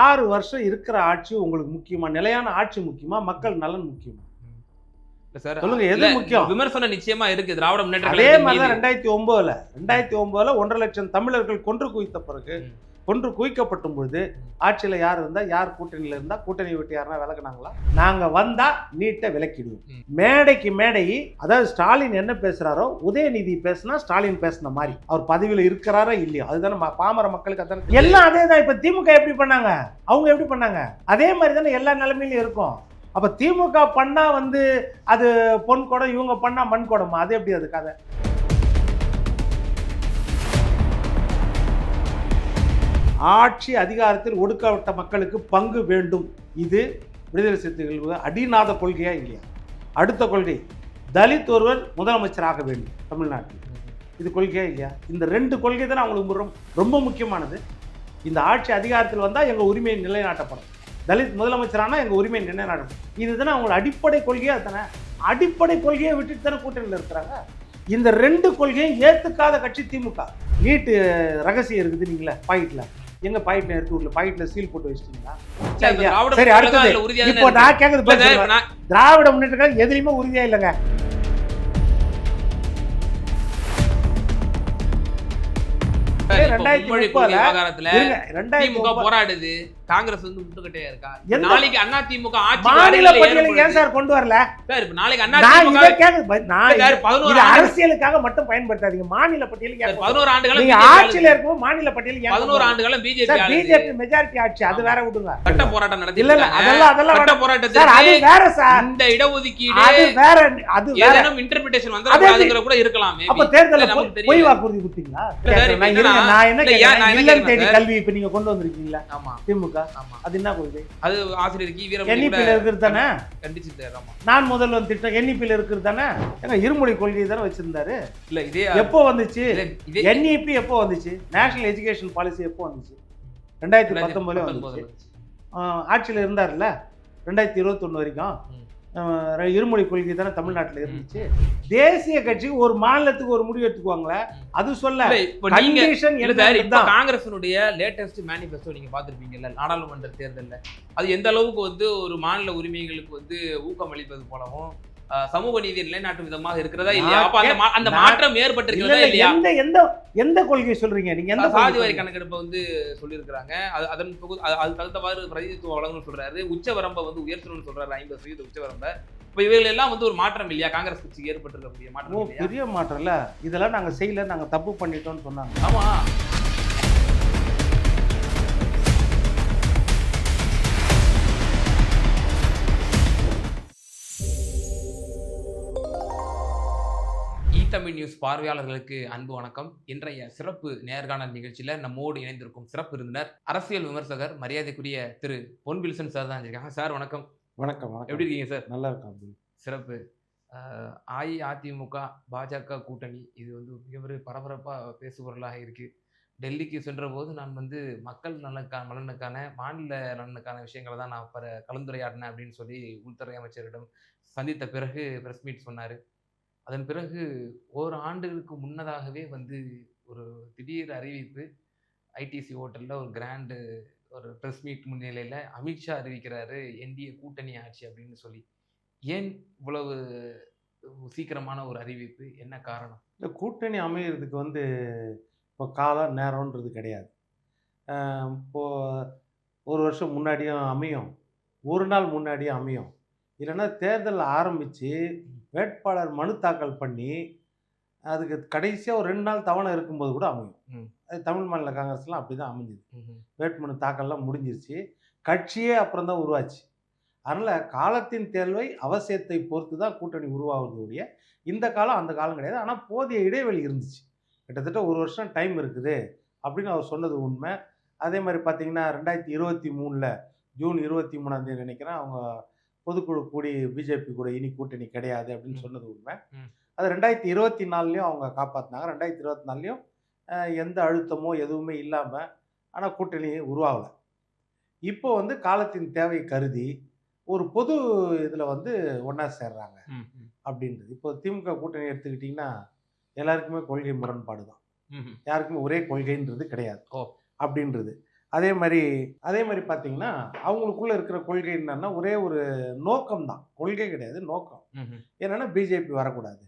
6 வருஷம் இருக்கிற ஆட்சி உங்களுக்கு முக்கியமா? நிலையான ஆட்சி முக்கியமா? மக்கள் நலன் முக்கியமா? சார் சொல்லுங்க, எது முக்கியம்? விமர்சனம் நிச்சயமா இருக்கு. திராவிட முன்னேற்ற அதே கழகத்தின் மாதிரி மீது. 2009ல 1.5 லட்சம் தமிழர்கள் கொன்று குவித்த பிறகு, கொன்று குவிக்கப்பட்டும் பொழுது ஆட்சியில யார் இருந்தா, யார் கூட்டணியில இருந்தா, கூட்டணி விட்டு யாருன்னா விலகுனாங்களா? நாங்க வந்தா நீட்டை விலக்கிடுவோம். மேடைக்கு மேடை, அதாவது ஸ்டாலின் என்ன பேசுறாரோ உதயநிதி பேசினா ஸ்டாலின் பேசின மாதிரி. அவர் பதவியில இருக்கிறாரோ இல்லையோ, அதுதானே பாமர மக்களுக்கு அதானே எல்லாம். அதே தான். இப்ப திமுக எப்படி பண்ணாங்க, அவங்க எப்படி பண்ணாங்க, அதே மாதிரி தானே எல்லா நிலைமையிலும் இருக்கும். அப்ப திமுக பண்ணா அது பொன் குடம், இவங்க பண்ணா மண் குடமா? அது எப்படி அது கதை? ஆட்சி அதிகாரத்தில் ஒடுக்கப்பட்ட மக்களுக்கு பங்கு வேண்டும். இது விடுதலை சிறுத்தைகள் அடிநாத கொள்கையா இல்லையா? அடுத்த கொள்கை, தலித் ஒருவர் முதலமைச்சராக வேண்டும் தமிழ்நாட்டில். இது கொள்கையா இல்லையா? இந்த 2 கொள்கை தானே அவங்களுக்கு ரொம்ப முக்கியமானது. இந்த ஆட்சி அதிகாரத்தில் வந்தால் எங்கள் உரிமை நிலைநாட்டப்படும், தலித் முதலமைச்சரானா எங்கள் உரிமை நிலைநாட்டப்படும். இதுதானே அவங்களோட அடிப்படை கொள்கையா தானே? அடிப்படை கொள்கையை விட்டுட்டு தானே கூட்டணியில் இருக்கிறாங்க. இந்த 2 கொள்கையும் ஏற்றுக்காத கட்சி திமுக. நீட்டு ரகசியம் இருக்குது நீங்களே பாக்கெட்ல, எங்க பாக்கெட்ல எடுத்து விடல, பாக்கெட்ல சீல் போட்டு வச்சிட்டீங்களா? சரி, அடுத்தது இப்போ நான் கேட்கறது, திராவிட முன்னேற்ற கழகம் எதுலையுமே உறுதியா இல்லைங்க. போராடுது, காங்கிரஸ் முட்டுக்கட்டையா இருக்கா? நாளைக்கு அண்ணா திமுக மாநில பட்டியலுக்கு ஏன் சார் கொண்டு வரல? அரசியலுக்காக மட்டும் பயன்படுத்தாதீங்க. மாநில பட்டியலுக்கு 11 ஆண்டுகள் ஆட்சியில இருக்கும். மாநில பட்டியலுக்கு 11 ஆண்டுகளும் பிஜேபி மெஜாரிட்டி ஆட்சி, அது வேற விடுங்க. கட்ட போராட்டம் நடத்தி இல்ல அதெல்லாம் கட்ட போராட்டத்தில் அது வேற சார். இந்த இடஒதுக்கீடு அது வேற, அது வேற இன்டர்பிரேஷன் வந்தா கூட இருக்கலாம். அப்ப தேர்தல்ல பொய் வாக்குறுதி கொடுத்தீங்களா? நான் என்ன கேக்குறேன், இல்லம் தேடி கல்வி இப்ப நீங்க கொண்டு வந்திருக்கீங்களா? ஆமா, திமுக. அது என்ன கொள்கை? அது ஆசிரியருக்கு வீரம் என்இபில இருக்குது தானே? கண்டிச்சு. நான் முதல்வன் திட்டம் என்இபில இருக்குது தானே? ஏங்க இருமொழி கொள்கை தானே வச்சிருந்தாரு. இல்ல இதே எப்போ வந்துச்சு? என்இபி எப்போ வந்துச்சு? நேஷனல் எஜுகேஷன் பாலிசி எப்போ வந்துச்சு? 2019 வந்துச்சு. ஆட்சியில் இருந்தார்ல 2021 வரைக்கும். இருமொழி கொள்கை தானே தமிழ்நாட்டில் இருந்துச்சு. தேசிய கட்சி ஒரு மாநிலத்துக்கு ஒரு முடிவு எடுத்துக்குவாங்களே, அது சொல்ல காங்கிரஸினுடைய லேட்டஸ்ட் மேனிஃபெஸ்டோ நீங்க பாத்துருப்பீங்கல்ல, நாடாளுமன்ற தேர்தல்ல அது எந்த அளவுக்கு ஒரு மாநில உரிமைகளுக்கு ஊக்கம் அளிப்பது போலவும் சமூக நீதி நிலைநாட்டும் விதமாக இருக்கிறதா இல்லையா? அப்ப அந்த மாற்றம் ஏற்பட்டிருக்கிறதா இல்லையா? எந்த கொள்கை சொல்றீங்க நீங்க? எந்த சாதிவாரி கணக்கெடுப்பை சொல்லியிருக்கிறாங்க. அது தகுந்தவாறு பிரதிநிதித்துவம் வழங்கணும்னு சொல்றாரு. உச்சவரம்பை உயர்த்தணும்னு சொல்றாரு, 50% உச்சவரம்பை. இப்ப இவைகள் எல்லாம் ஒரு மாற்றம் இல்லையா? காங்கிரஸ் கட்சிக்கு ஏற்பட்டிருக்கக்கூடிய மாற்றம் பெரிய மாற்றம் இல்ல. இதெல்லாம் நாங்க செய்யல, நாங்க தப்பு பண்ணிட்டோம்னு சொன்னாங்க. ஆமா. தமிழ் நியூஸ் பார்வையாளர்களுக்கு அன்பு வணக்கம். இன்றைய சிறப்பு நேர்காணல் நிகழ்ச்சியில நம்மோடு இணைந்திருக்கும் சிறப்பு விருந்தினர், அரசியல் விமர்சகர், மரியாதைக்குரிய திரு பொன் வில்சன் சார் தான் இருக்காங்க. சார் வணக்கம். வணக்கம். எப்படி இருக்கீங்க சார்? நல்லா இருக்கேன். சிறப்பு. அஇஅதிமுக பாஜக கூட்டணி இது மிகப்பெரிய பரபரப்பா பேசுபொருளாக இருக்கு. டெல்லிக்கு சென்ற போது நான் மக்கள் நலனுக்கான மாநில நலனுக்கான விஷயங்களை தான் நான் கலந்துரையாடினேன் அப்படின்னு சொல்லி உள்துறை அமைச்சரிடம் சந்தித்த பிறகு பிரஸ் மீட் சொன்னாரு. அதன் பிறகு ஒரு ஆண்டுகளுக்கு முன்னதாகவே ஒரு திடீர் அறிவிப்பு, ஐடிசி ஹோட்டலில் ஒரு கிராண்டு ஒரு ப்ரெஸ் மீட் முன்னிலையில் அமித்ஷா அறிவிக்கிறாரு என்டிஏ கூட்டணி ஆட்சி அப்படின்னு சொல்லி. ஏன் இவ்வளவு சீக்கிரமான ஒரு அறிவிப்பு? என்ன காரணம்? இந்த கூட்டணி அமைகிறதுக்கு இப்போ காலம் நேரம்ன்றது கிடையாது. இப்போது ஒரு வருஷம் முன்னாடியும் அமையும், ஒரு நாள் முன்னாடியும் அமையும். இல்லைன்னா தேர்தல் ஆரம்பித்து வேட்பாளர் மனு தாக்கல் பண்ணி அதுக்கு கடைசியாக ஒரு 2 நாள் தவணை இருக்கும்போது கூட அமையும். அது தமிழ் மாநில காங்கிரஸ்லாம் அப்படி தான் அமைஞ்சுது. வேட்புமனு தாக்கல்லாம் முடிஞ்சிருச்சு, கட்சியே அப்புறம் தான் உருவாச்சு. அதனால் காலத்தின் தேர்வை அவசியத்தை பொறுத்து தான் கூட்டணி உருவாகுறதுடைய இந்த காலம் அந்த காலம் கிடையாது. ஆனால் போதிய இடைவெளி இருந்துச்சு. கிட்டத்தட்ட ஒரு வருஷம் டைம் இருக்குது அப்படின்னு அவர் சொன்னது உண்மை. அதே மாதிரி பார்த்தீங்கன்னா 2023 ஜூன் 23 நினைக்கிறேன் அவங்க பொதுக்குழு கூடி பிஜேபி கூட இனி கூட்டணி கிடையாது அப்படின்னு சொன்னது உண்மை. அது 2024 அவங்க காப்பாற்றினாங்க. 2024 எந்த அழுத்தமோ எதுவுமே இல்லாமல் ஆனால் கூட்டணி உருவாகலை. இப்போ காலத்தின் தேவை கருதி ஒரு பொது இதில் ஒன்றா சேர்றாங்க அப்படின்றது. இப்போ திமுக கூட்டணி எடுத்துக்கிட்டிங்கன்னா எல்லாருக்குமே கொள்கை முரண்பாடு தான், யாருக்குமே ஒரே கொள்கைன்றது கிடையாது அப்படின்றது. அதே மாதிரி அதே மாதிரி பார்த்தீங்கன்னா அவங்களுக்குள்ள இருக்கிற கொள்கை என்னன்னா ஒரே ஒரு நோக்கம் தான், கொள்கை கிடையாது, நோக்கம். என்னன்னா பிஜேபி வரக்கூடாது,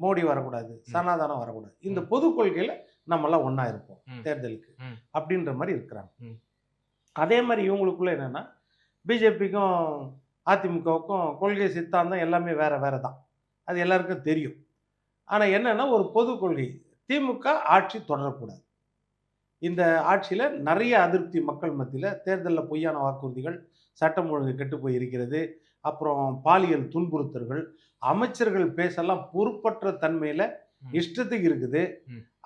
மோடி வரக்கூடாது, சனாதனம் வரக்கூடாது, இந்த பொது கொள்கையில நம்மெல்லாம் ஒன்றா இருப்போம் தேர்தலுக்கு அப்படின்ற மாதிரி இருக்கிறாங்க. அதே மாதிரி இவங்களுக்குள்ள என்னன்னா பிஜேபிக்கும் அதிமுகவுக்கும் கொள்கை சித்தாந்தம் எல்லாமே வேற வேற தான், அது எல்லாருக்கும் தெரியும். ஆனால் என்னன்னா ஒரு பொது கொள்கை, திமுக ஆட்சி தொடரக்கூடாது. இந்த ஆட்சியில் நிறைய அதிருப்தி மக்கள் மத்தியில், தேர்தலில் பொய்யான வாக்குறுதிகள், சட்டம் ஒழுங்கு கெட்டு போய் இருக்கிறது, அப்புறம் பாலியல் துன்புறுத்தல்கள், அமைச்சர்கள் பேசலாம் பொறுப்பற்ற தன்மையில் இஷ்டத்துக்கு இருக்குது.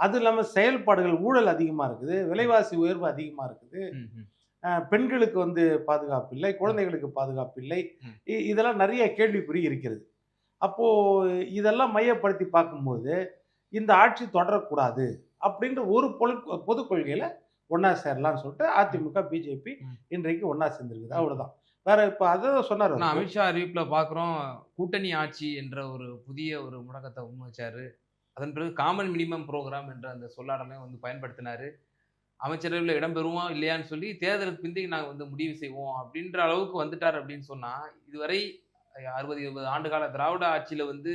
அது இல்லாமல் செயல்பாடுகள் ஊழல் அதிகமாக இருக்குது, விலைவாசி உயர்வு அதிகமாக இருக்குது, பெண்களுக்கு வந்து பாதுகாப்பு இல்லை, குழந்தைகளுக்கு பாதுகாப்பு இல்லை, இதெல்லாம் நிறைய கேள்விக்குறி இருக்கிறது. அப்போது இதெல்லாம் மையப்படுத்தி பார்க்கும்போது இந்த ஆட்சி தொடரக்கூடாது அப்படின்ற ஒரு பொது கொள்கையில் ஒன்றா சேரலாம்னு சொல்லிட்டு அதிமுக பிஜேபி இன்றைக்கு ஒன்றா சேர்ந்துருக்குது, அவ்வளோதான். வேற இப்போ அதை சொன்னார் அமித்ஷா அறிவிப்பில் பார்க்குறோம், கூட்டணி ஆட்சி என்ற ஒரு புதிய ஒரு முழக்கத்தை முன்வச்சாரு. அதன் பிறகு காமன் மினிமம் ப்ரோக்ராம் என்ற அந்த சொல்லாடமே வந்து பயன்படுத்தினார். அமைச்சரவையில் இடம்பெறுமா இல்லையான்னு சொல்லி தேர்தலுக்கு பிந்தைக்கு நாங்கள் வந்து முடிவு செய்வோம் அப்படின்ற அளவுக்கு வந்துட்டார் அப்படின்னு சொன்னால், இதுவரை 60-70 ஆண்டுகால திராவிட ஆட்சியில் வந்து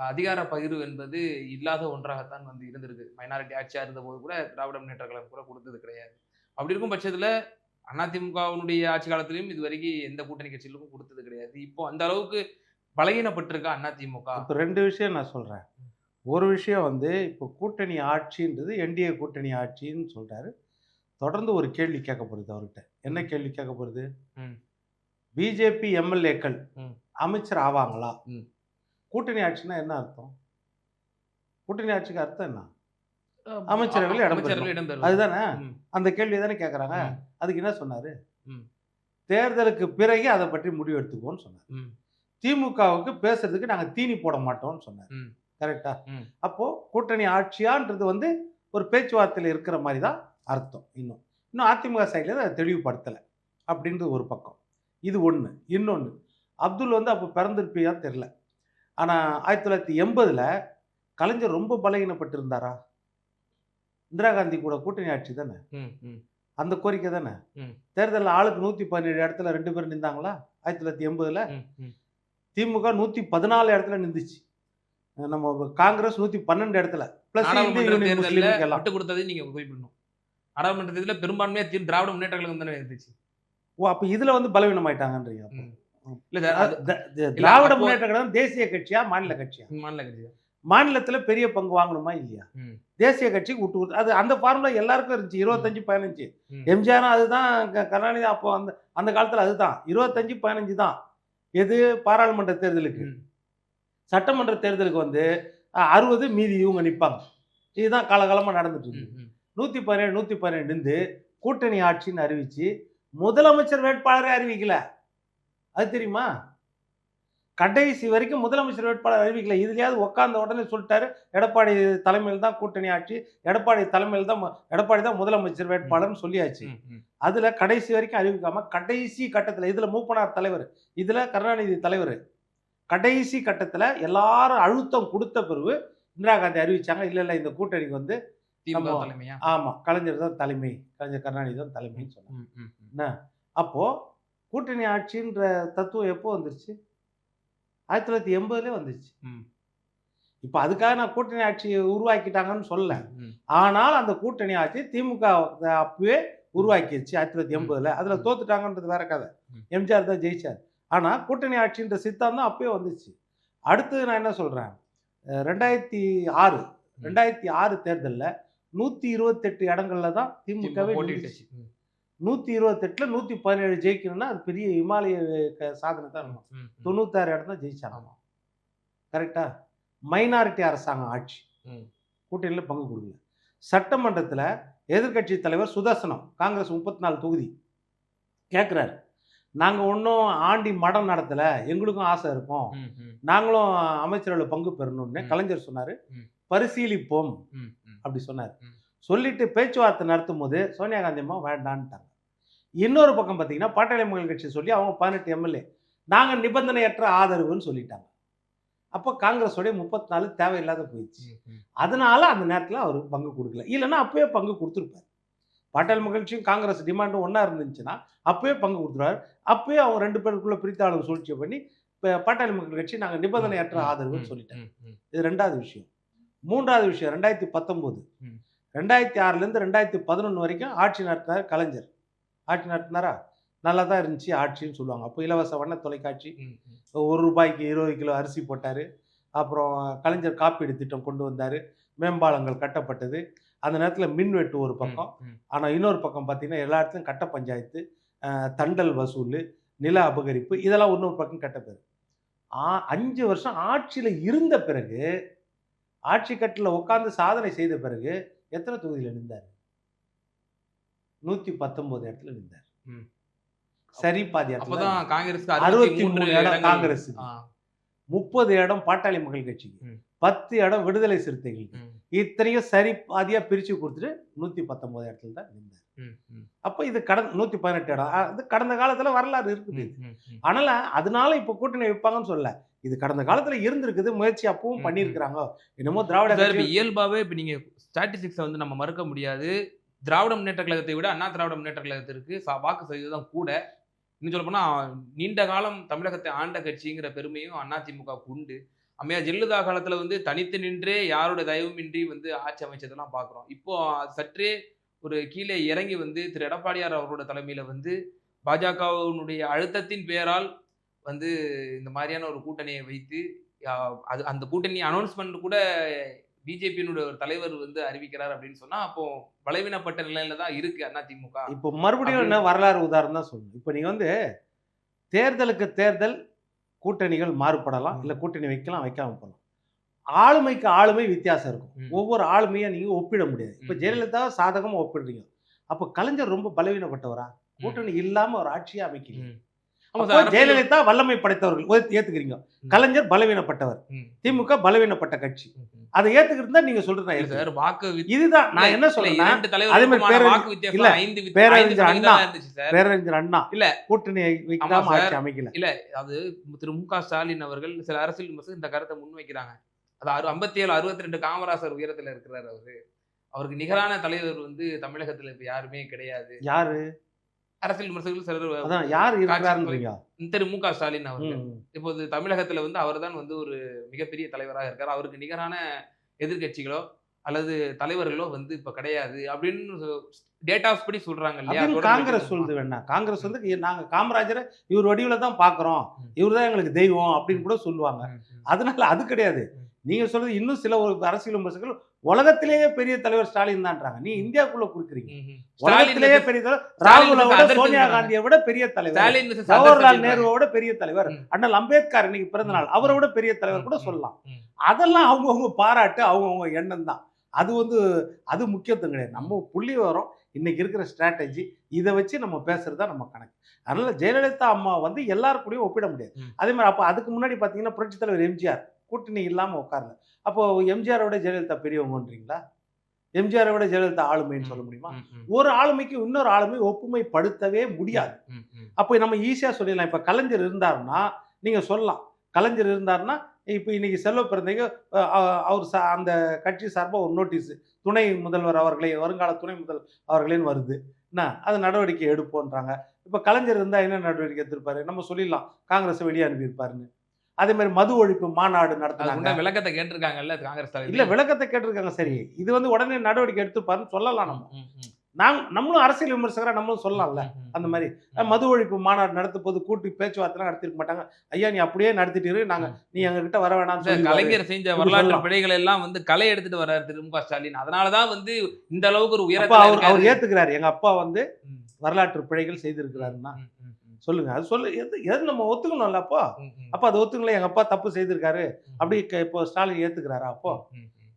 அதிகார பகிர்வு என்பது இல்லாத ஒன்றாகத்தான் வந்து இருந்திருக்கு. மைனாரிட்டி ஆட்சியாக இருந்தபோது கூட திராவிட முன்னேற்ற கழகம் கூட கொடுத்தது கிடையாது. அப்படி இருக்கும் பட்சத்தில் அதிமுகவினுடைய ஆட்சி காலத்திலையும் இது வரைக்கும் எந்த கூட்டணி கட்சிகளுக்கும் கொடுத்தது கிடையாது. இப்போ அந்த அளவுக்கு பலகீனப்பட்டிருக்கா அதிமுக? இப்போ 2 விஷயம் நான் சொல்கிறேன். ஒரு விஷயம் வந்து இப்போ கூட்டணி ஆட்சின்றது என்டிஏ கூட்டணி ஆட்சின்னு சொல்கிறாரு. தொடர்ந்து ஒரு கேள்வி கேட்கப்படுது அவர்கிட்ட. என்ன கேள்வி கேட்கப்படுது? பிஜேபி எம்எல்ஏக்கள் அமைச்சர் ஆவாங்களா? கூட்டணி ஆட்சினா என்ன அர்த்தம்? கூட்டணி ஆட்சிக்கு அர்த்தம் என்ன? அமைச்சரவையில் இடம், அதுதானே அந்த கேள்வி தானே கேட்குறாங்க. அதுக்கு என்ன சொன்னார்? தேர்தலுக்கு பிறகு அதை பற்றி முடிவு எடுத்துக்கோன்னு சொன்னார். திமுகவுக்கு பேசுறதுக்கு நாங்கள் தீனி போட மாட்டோம்னு சொன்னார். கரெக்டா? அப்போ கூட்டணி ஆட்சியான்றது வந்து ஒரு பேச்சுவார்த்தையில் இருக்கிற மாதிரி தான் அர்த்தம். இன்னும் அதிமுக சைடில் அதை தெளிவுபடுத்தலை அப்படின்றது ஒரு பக்கம். இது ஒன்று. இன்னொன்று, அப்துல் வந்து அப்போ பிறந்திருப்பியான்னு தெரில. ஆனால் 1980 கலைஞர் ரொம்ப பலகீனப்பட்டிருந்தாரா? இந்திரா காந்தி கூட கூட்டணி ஆட்சி தானே, அந்த கோரிக்கை தானே. தேர்தலில் ஆளுக்கு 117 இடத்துல 2 பேர் நின்றாங்களா 1980? திமுக 114 இடத்துல நின்றுச்சு. நம்ம காங்கிரஸ் 112 இடத்துல. பிளஸ் விட்டு கொடுத்ததை நீங்க குறிப்பிடணும். நாடாளுமன்ற தேர்தலில் பெரும்பான்மையா திராவிட முன்னேற்ற கழகம் தானே இருந்துச்சு. ஓ, அப்ப இதுல வந்து பலவீனம் ஆயிட்டாங்கன்றீங்க. திராவிட முன்னேற்ற கழகம் தேசிய கட்சியா மாநில கட்சியா? மாநில கட்சி. மாநிலத்துல பெரிய பங்கு வாங்கணுமா இல்லையா? தேசிய கட்சிக்கு விட்டு அது அந்த ஃபார்முலா எல்லாருக்கும் இருந்துச்சு. 25-15. எம்ஜிஆர் அதுதான், கருணாநிதி அப்போ அந்த காலத்துல அதுதான் 25-15 தான். எது பாராளுமன்ற தேர்தலுக்கு. சட்டமன்ற தேர்தலுக்கு வந்து 60, மீதி இவங்க நிற்பாங்க. இதுதான் காலகாலமா நடந்துட்டு இருக்கு. 117 நின்று கூட்டணி ஆட்சின்னு அறிவிச்சு முதலமைச்சர் வேட்பாளரே அறிவிக்கல. அது தெரியுமா? கடைசி வரைக்கும் முதலமைச்சர் வேட்பாளர் அறிவிக்கல. இதுலயாவது உட்கார்ந்த உடனே சொல்லிட்டாரு, எடப்பாடி தலைமையில் தான் கூட்டணி ஆட்சி, எடப்பாடி தான் முதலமைச்சர் வேட்பாளர்னு சொல்லியாச்சு. அதுல கடைசி வரைக்கும் அறிவிக்காம கடைசி கட்டத்துல, இதுல மூப்பனார் தலைவர், இதுல கருணாநிதி தலைவர், கடைசி கட்டத்துல எல்லாரும் அழுத்தம் கொடுத்த பிறகு இந்திரா காந்தி அறிவிச்சாங்க, இல்ல இந்த கூட்டணிக்கு வந்து ஆமா கலைஞர் தான் தலைமை, கலைஞர் கருணாநிதி தான் தலைமைன்னு சொன்னாங்க. அப்போ கூட்டணி ஆட்சின்ற தத்துவம் எப்போ வந்துருச்சு? 1980 வந்துச்சு. இப்ப அதுக்காக நான் கூட்டணி ஆட்சியை உருவாக்கிட்டாங்கன்னு சொல்லல. ஆனால் அந்த கூட்டணி ஆட்சி திமுக அப்பவே உருவாக்கிடுச்சு 1980. அதுல தோத்துட்டாங்கன்றது வேற கதை. எம்ஜிஆர் தான் ஜெயிச்சார். ஆனா கூட்டணி ஆட்சின்ற சித்தாந்தம் அப்பவே வந்துச்சு. அடுத்து நான் என்ன சொல்றேன், 2006 தேர்தலில் 128 இடங்கள்ல தான் திமுகவே 128ல் 117 ஜெயிக்கணும்னா அது பெரிய இமாலய சாதனை தான் இருக்கும். 96 இடம் தான் ஜெயிச்சாங்க. கரெக்டா? மைனாரிட்டி அரசாங்கம் ஆட்சி, கூட்டணியில் பங்கு கொடுக்கல. சட்டமன்றத்தில் எதிர்கட்சி தலைவர் சுதர்சனம், காங்கிரஸ் 34 தொகுதி கேட்குறாரு, நாங்கள் ஒன்றும் ஆண்டி மடம் நடத்தலை, எங்களுக்கும் ஆசை இருக்கும், நாங்களும் அமைச்சரவையில் பங்கு பெறணும்னு கலைஞர் சொன்னார். பரிசீலிப்போம் அப்படி சொன்னார். சொல்லிட்டு பேச்சுவார்த்தை நடத்தும் போது சோனியா காந்தி அம்மா வேண்டான்ட்டாங்க. இன்னொரு பக்கம் பார்த்தீங்கன்னா பாட்டாளி மக்கள் கட்சி சொல்லி அவங்க 18 எம்எல்ஏ நாங்கள் நிபந்தனையற்ற ஆதரவுன்னு சொல்லிட்டாங்க. அப்போ காங்கிரஸோடைய 34 தேவையில்லாத போயிடுச்சு. அதனால அந்த நேரத்தில் அவர் பங்கு கொடுக்கல. இல்லைன்னா அப்பயே பங்கு கொடுத்துருப்பார். பாட்டாளி மக்கள் கட்சியும் காங்கிரஸ் டிமாண்டும் ஒன்றா இருந்துச்சுன்னா அப்பயே பங்கு கொடுத்துருவார். அப்பயே அவங்க 2 பேருக்குள்ள பிரித்தாளும் சூழ்ச்சியை பண்ணி இப்போ பாட்டாளி மக்கள் கட்சி நாங்கள் நிபந்தனையற்ற ஆதரவுன்னு சொல்லிட்டேன். இது 2வது விஷயம். 3வது விஷயம் 2019 2006லேருந்து 2011 வரைக்கும் ஆட்சி நடத்தினார் கலைஞர். ஆட்சி நடத்தினாரா? நல்லா தான் இருந்துச்சு ஆட்சின்னு சொல்லுவாங்க. அப்போ இலவச வண்ண தொலைக்காட்சி, ₹1 20 கிலோ அரிசி போட்டார். அப்புறம் கலைஞர் காப்பீடு திட்டம் கொண்டு வந்தார். மேம்பாலங்கள் கட்டப்பட்டது. அந்த நேரத்தில் மின்வெட்டு ஒரு பக்கம். ஆனால் இன்னொரு பக்கம் பார்த்தீங்கன்னா எல்லா இடத்துலையும் கட்ட பஞ்சாயத்து, தண்டல் வசூல், நில அபகரிப்பு, இதெல்லாம் இன்னொரு பக்கம் கட்ட பேர். 5 வருஷம் ஆட்சியில் இருந்த பிறகு, ஆட்சி கட்டில் உட்கார்ந்து சாதனை செய்த பிறகு எத்தனை தொகுதியில் நின்றார்? 119 இடத்துல நின்றார். சரி பாதி இடத்துல. 63 இடம் காங்கிரஸ், 30 இடம் பாட்டாளி மக்கள் கட்சிக்கு, 10 இடம் விடுதலை சிறுத்தைகளுக்கு. இத்தனையும் சரி பாதியா பிரிச்சு கொடுத்துட்டு 119 இடத்துல தான் நின்றார். அப்ப இது கடந்த 118 இடம். இது கடந்த காலத்துல வரலாறு இருக்குது. அதனால அதனால இப்ப கூட்டணி வைப்பாங்கன்னு சொல்லல. இது கடந்த காலத்துல இருந்திருக்குது. முயற்சி அப்பவும் பண்ணியிருக்கிறாங்க. என்னமோ திராவிட இயல்பாவே இப்ப நீங்க ஸ்டாட்டிஸ்டிக்ஸை வந்து நம்ம மறுக்க முடியாது. திராவிட முன்னேற்ற கழகத்தை விட அண்ணா திராவிட முன்னேற்ற கழகத்திற்கு வாக்கு சதவீதம் கூட. இன்னும் சொல்ல போனா நீண்ட காலம் தமிழகத்தை ஆண்ட கட்சிங்கிற பெருமையும் அதிமுக உண்டு. அம்மையா ஜெயலலிதா காலத்துல வந்து தனித்து நின்றே யாரோட தயவும் இன்றி வந்து ஆட்சி அமைச்சதெல்லாம் பார்க்குறோம். இப்போ சற்றே ஒரு கீழே இறங்கி வந்து திரு எடப்பாடியார் அவரோட தலைமையில வந்து பாஜகவினுடைய அழுத்தத்தின் பேரால் வந்து இந்த மாதிரியான ஒரு கூட்டணியை வைத்து அது அந்த கூட்டணி அனௌன்ஸ்மெண்ட் கூட பிஜேபியினுடைய ஒரு தலைவர் வந்து அறிவிக்கிறார் அப்படின்னு சொன்னா அப்போ பலவீனப்பட்ட நிலையில தான் இருக்கு அதிமுக. இப்போ மறுபடியும் என்ன வரலாறு உதாரணம் தான் சொல்லணும். இப்போ நீங்க வந்து தேர்தலுக்கு தேர்தல் கூட்டணிகள் மாறுபடலாம், இல்லை கூட்டணி வைக்கலாம், வைக்காம போகலாம். ஆளுமைக்கு ஆளுமை வித்தியாசம் இருக்கும். ஒவ்வொரு ஆளுமையை நீங்க ஒப்பிட முடியாது. இப்போ ஜெயலலிதா சாதகமா ஒப்பிடுறீங்க. அப்போ கலைஞர் ரொம்ப பலவீனப்பட்டவரா? கூட்டணி இல்லாம ஒரு ஆட்சியை அமைக்கிறீங்க. ஜெயலலிதா வல்லமை படைத்தவர்கள் ஏத்துக்கிறீங்க, கலைஞர் பலவீனப்பட்டவர், திமுக பலவீனப்பட்ட கட்சி. அதை ஏத்துக்கிட்டு நீங்க சொல்றது வாக்கு. இதுதான் நான் என்ன சொல்றேன். பேரறிஞர் அண்ணா இல்ல கூட்டணி வைக்காம ஆட்சி அமைக்கல. இல்ல அது திரு மு.க. ஸ்டாலின் அவர்கள் சில அரசியல் விமர்சகர்கள் இந்த கருத்தை முன்வைக்கிறாங்க. அது 57 62 காமராசர் உயரத்துல இருக்கிறார். அவருக்கு நிகரான தலைவர் வந்து தமிழகத்துல இப்ப யாருமே கிடையாது. யாரு அரசியல் விமர்சகர்கள் சிலர் அதான் யார் இருக்கிறாருன்றீங்க. திரு மு.க. ஸ்டாலின் அவர்கள் இப்போது தமிழகத்துல வந்து அவர் தான் வந்து ஒரு மிகப்பெரிய தலைவராக இருக்கார். அவருக்கு நிகரான எதிர்கட்சிகளோ அல்லது தலைவர்களோ வந்து இப்ப கிடையாது அப்படின்னு டேட்டாஸ் படி சொல்றாங்க இல்லையா? காங்கிரஸ் சொல்லுது வேணா. காங்கிரஸ் வந்து நாங்க காமராஜரை இவர் வடிவுல தான் பாக்குறோம், இவர் தான் எங்களுக்கு தெய்வம் அப்படின்னு கூட சொல்லுவாங்க. அதனால அது கிடையாது. நீங்க சொல்றது இன்னும் சில ஒரு அரசியல் விமர்சகர்கள் உலகத்திலேயே பெரிய தலைவர் ஸ்டாலின் தான்றாங்க. நீ இந்தியாவுக்குள்ள குறிக்கிறீங்க. உலகத்திலேயே பெரிய தலைவர் ராகுலை விட, சோனியா காந்தியை விட பெரிய தலைவர், ஜவஹர்லால் நேருவோட பெரிய தலைவர், அண்ணல் அம்பேத்கர் இன்னைக்கு பிறந்த நாள், அவரை விட பெரிய தலைவர் கூட சொல்லலாம். அதெல்லாம் அவங்கவுங்க பாராட்டு, அவங்கவுங்க எண்ணம் தான். அது வந்து அது முக்கியத்துவம் கிடையாது. நம்ம புள்ளி வரோம் இன்னைக்கு இருக்கிற ஸ்ட்ராட்டஜி, இதை வச்சு நம்ம பேசுறது தான் நம்ம கணக்கு. அதனால ஜெயலலிதா அம்மா வந்து எல்லாருக்கூடயும் ஒப்பிட முடியாது. அதே மாதிரி அப்போ அதுக்கு முன்னாடி பார்த்தீங்கன்னா புரட்சித் தலைவர் எம்ஜிஆர் கூட்டணி இல்லாமல் உட்காரல. அப்போ எம்ஜிஆரை விட ஜெயலலிதா பெரியவங்கன்றீங்களா? எம்ஜிஆரை விட ஜெயலலிதா ஆளுமைன்னு சொல்ல முடியுமா? ஒரு ஆளுமைக்கு இன்னொரு ஆளுமை ஒப்புமைப்படுத்தவே முடியாது. அப்போ நம்ம ஈஸியாக சொல்லிடலாம். இப்போ கலைஞர் இருந்தாருன்னா நீங்கள் சொல்லலாம், கலைஞர் இருந்தாருன்னா இப்போ இன்னைக்கு செல்வ பிறந்தங்க அவர் அந்த கட்சி சார்பாக ஒரு நோட்டீஸ் துணை முதல்வர் அவர்களே, வருங்கால துணை முதல்வர் அவர்களேன்னு வருது. என்ன அது நடவடிக்கை எடுப்போன்றாங்க. இப்போ கலைஞர் இருந்தால் என்ன நடவடிக்கை எடுத்திருப்பாரு? நம்ம சொல்லிடலாம் காங்கிரஸை வெளியே அனுப்பியிருப்பாருன்னு. அதே மாதிரி மது ஒழிப்பு மாநாடு நடத்தினாங்க. விளக்கத்தை கேட்டிருக்காங்க காங்கிரஸ் இல்ல விளக்கத்தை கேட்டிருக்காங்க. சரி, இது வந்து உடனே நடவடிக்கை எடுத்துப்பாருன்னு சொல்லலாம். நம்மளும் அரசியல் விமர்சகரா நம்மளும் சொல்லலாம்ல. அந்த மாதிரி மது ஒழிப்பு மாநாடு நடத்தும் போது கூட்டி பேச்சுவார்த்தை நடத்திருக்க மாட்டாங்க. ஐயா நீ அப்படியே நடத்திட்டு நீ எங்க கிட்ட வர வேணாம். கலைஞர் செஞ்ச வரலாற்று பிழைகள் எல்லாம் வந்து களை எடுத்துட்டு வர்றாரு திரு மு.க. ஸ்டாலின். அதனாலதான் வந்து இந்த அளவுக்கு ஒரு உயரத்தை அவர் ஏத்துக்கிறாரு. எங்க அப்பா வந்து வரலாற்று பிழைகள் செய்திருக்கிறாருன்னா சொல்லுங்க. அது சொல்லு எது நம்ம ஒத்துக்கணும்ல. அப்போ அதை ஒத்துக்கல. எங்க அப்பா தப்பு செய்திருக்காரு அப்படி இப்போ ஸ்டாலின் ஏத்துக்கிறாரா? அப்போ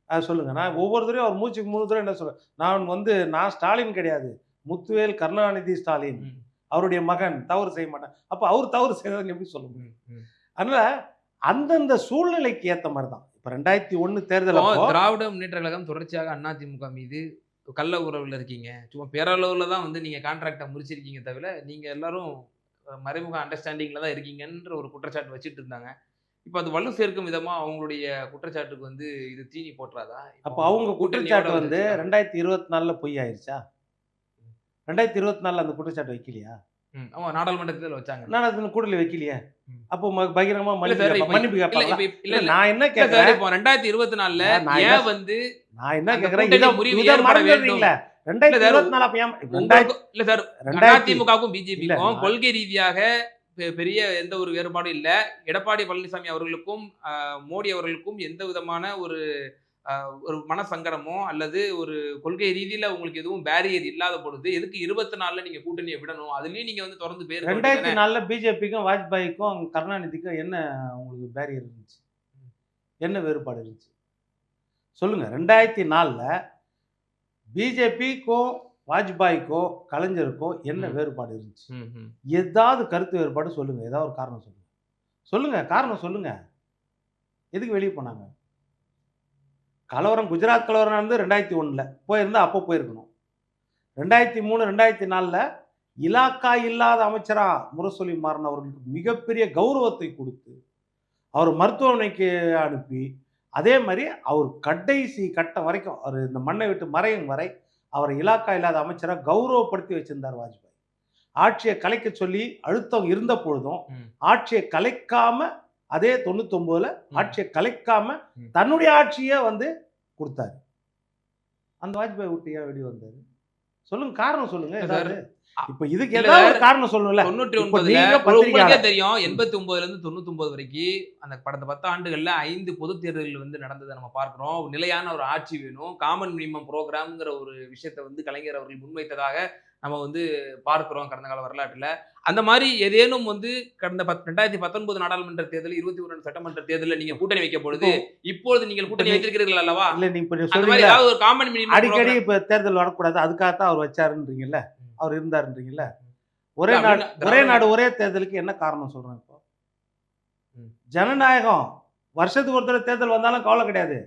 அது சொல்லுங்க. நான் ஒவ்வொரு தடவையும் அவர் மூச்சுக்கு 3 தடவை என்ன சொல்றேன், நான் ஸ்டாலின் கிடையாது, முத்துவேல் கருணாநிதி ஸ்டாலின், அவருடைய மகன், தவறு செய்ய மாட்டேன். அப்போ அவர் தவறு செய்யறதுன்னு எப்படி சொல்ல முடியும்? அதனால அந்தந்த சூழ்நிலைக்கு ஏற்ற மாதிரி தான். இப்போ 2001 தேர்தல் திராவிட முன்னேற்ற கழகம் தொடர்ச்சியாக அதிமுக மீது கள்ள உறவுல இருக்கீங்க. சும்மா பேரளவுல தான் வந்து நீங்க கான்ட்ராக்டை முடிச்சிருக்கீங்க தவிர நீங்க எல்லாரும் மறைமுக அண்டர்ஸ்டாண்டிங்ல தான் இருக்கீங்கன்ற ஒரு குற்றச்சாட்டு வச்சுட்டு இருந்தாங்க. இப்ப அது வலு சேர்க்கும் விதமா அவங்களுடைய குற்றச்சாட்டுக்கு வந்து இது தீனி போட்டுறாதா? இப்போ அப்போ அவங்க கூட்டணியோட குற்றச்சாட்டு வந்து வந்துருச்சுன்னா 2024ல பொய் ஆயிருச்சா? 2024ல அந்த குற்றச்சாட்டு வைக்கலையா? ஆமா நாடாளுமன்ற தேர்தல்ல வச்சாங்க. நான் அது கூட்டணியில வைக்கலையே. ம். அப்போ பகிரங்கமா இல்ல சார் இப்ப மன்னிப்பு இல்ல கேட்பாங்களா? இப்ப இல்ல இல்ல இல்ல நான் என்ன இல்ல சார் கேட்கிறேன் இப்போ 2024ல நான் என்ன ஏன் வந்து நான் என்ன அந்த கேட்கிறேன் கூட்டணி இத முறிவு இத ஏற்பட வேண்டும்? மறந்துடுறீங்களே. இல்ல சார் 2024 அப்ப ஏன் 2000 உங்களுக்கு இல்ல சார் 2000 அதிமுகவுக்கும் இல்ல பிஜேபிக்கும் கொள்கை ரீதியாக பெரிய எந்த ஒரு வேறுபாடும் இல்ல. எடப்பாடி பழனிசாமி அவர்களுக்கும் மோடி அவர்களுக்கும் எந்த விதமான ஒரு மனசங்கடமோ அல்லது ஒரு கொள்கை ரீதியில உங்களுக்கு எதுவும் பேரியர் இல்லாத பொழுது எதுக்கு 24ல நீங்க கூட்டணியை விடணும்? அதுலயும் நீங்க வந்து தொடர்ந்து பேர் இருக்க வேண்டியதுதானே? 2004ல பிஜேபிக்கும் வாஜ்பாய்க்கும் கருணாநிதிக்கும் என்ன உங்களுக்கு பேரியர் இருந்துச்சு? என்ன வேறுபாடு இருந்துச்சு? சொல்லுங்க. 2004ல பிஜேபிக்கோ வாஜ்பாய்க்கோ கலைஞருக்கோ என்ன ம். வேறுபாடு இருந்துச்சு? ம், ம். ஏதாவது கருத்து வேறுபாடு சொல்லுங்க. ஏதாவது ஒரு காரணம் சொல்லுங்க. சொல்லுங்க. காரணம் சொல்லுங்க. எதுக்கு வெளிய போனாங்க? கலவரம் குஜராத் கலவரம் நடந்தது 2001ல. போயிருந்தா அப்போ போயிருக்கணும். 2003, 2004ல இலாக்கா இல்லாத அமைச்சரா முரசொலி மாறன் அவர்களுக்கு மிகப்பெரிய கௌரவத்தை கொடுத்து, அவர் மருத்துவமனைக்கு அனுப்பி, அதே மாரி அவர் கடைசி கட்டம் வரைக்கும் அவர் இந்த மண்ணை விட்டு மறையும் வரை அவரை இலாக்கா இல்லாத அமைச்சரா கௌரவப்படுத்தி வச்சிருந்தார் வாஜ்பாய். ஆட்சியை கலைக்க சொல்லி அழுத்தம் இருந்த பொழுதும், ம். ஆட்சியை கலைக்காம அதே 99ல ம். ஆட்சியை கலைக்காம ம். தன்னுடைய ஆட்சியை வந்து குடுத்தாரு. அந்த வாஜ்பாய் விட்டு ஏன் வெளிய வந்தாரு? சொல்லுங்க. காரணம் சொல்லுங்க இல்ல சார் ஏதாவது. இப்ப இதுக்கு இல்ல ஏதாவது சார் ஒரு காரணம் சொல்லணும்ல. இப்போ 99ல நீங்க உங்களுக்கே பத்திரிகையாளர். தெரியும் ம். 89ல இருந்து 99 வரைக்கும் அந்த கடந்த 10 ஆண்டுகள்ல 5 பொதுத் தேர்தல்கள் வந்து நடந்ததை நம்ம பார்க்கிறோம். ஒரு நிலையான ஒரு ஆட்சி வேணும். காமன் மினிமம் புரோகிராம்ங்கிற ஒரு விஷயத்த வந்து கலைஞர் அவர்கள் முன்வைத்ததாக நம்ம வந்து பார்க்கிறோம் கடந்த கால வரலாற்றுல. அந்த மாரி ஏதேனும் வந்து கடந்த 2019 நாடாளுமன்ற தேர்தல், 21 சட்டமன்ற தேர்தல்ல நீங்க கூட்டணி வைக்கும் பொழுது, இப்பொழுது நீங்கள் இப்ப கூட்டணி நீ வைத்திருக்கிறீர்கள் அல்லவா? இல்ல நீ இப்ப அந்த மாரி சொல்றீங்கல்ல, ஏதாவது ஒரு காமன் மினிமம் அடிக்கடி புரோகிராம் இப்ப தேர்தல் வரக்கூடாது. அதுக்காக தான் அவர் வச்சாருன்றீங்கல்ல. ம். அவர் இருந்தாருன்றீங்கல்ல. ம். ஒரே இல்ல நாடு அப்படின்னா ஒரே திராவிட நாடு ஒரே தேர்தலுக்கு என்ன காரணம் சொல்றேன் இப்போ? ம். ஜனநாயகம். வருஷத்துக்கு ஒரு தடவை தேர்தல் வந்தாலும் கவலை கிடையாது.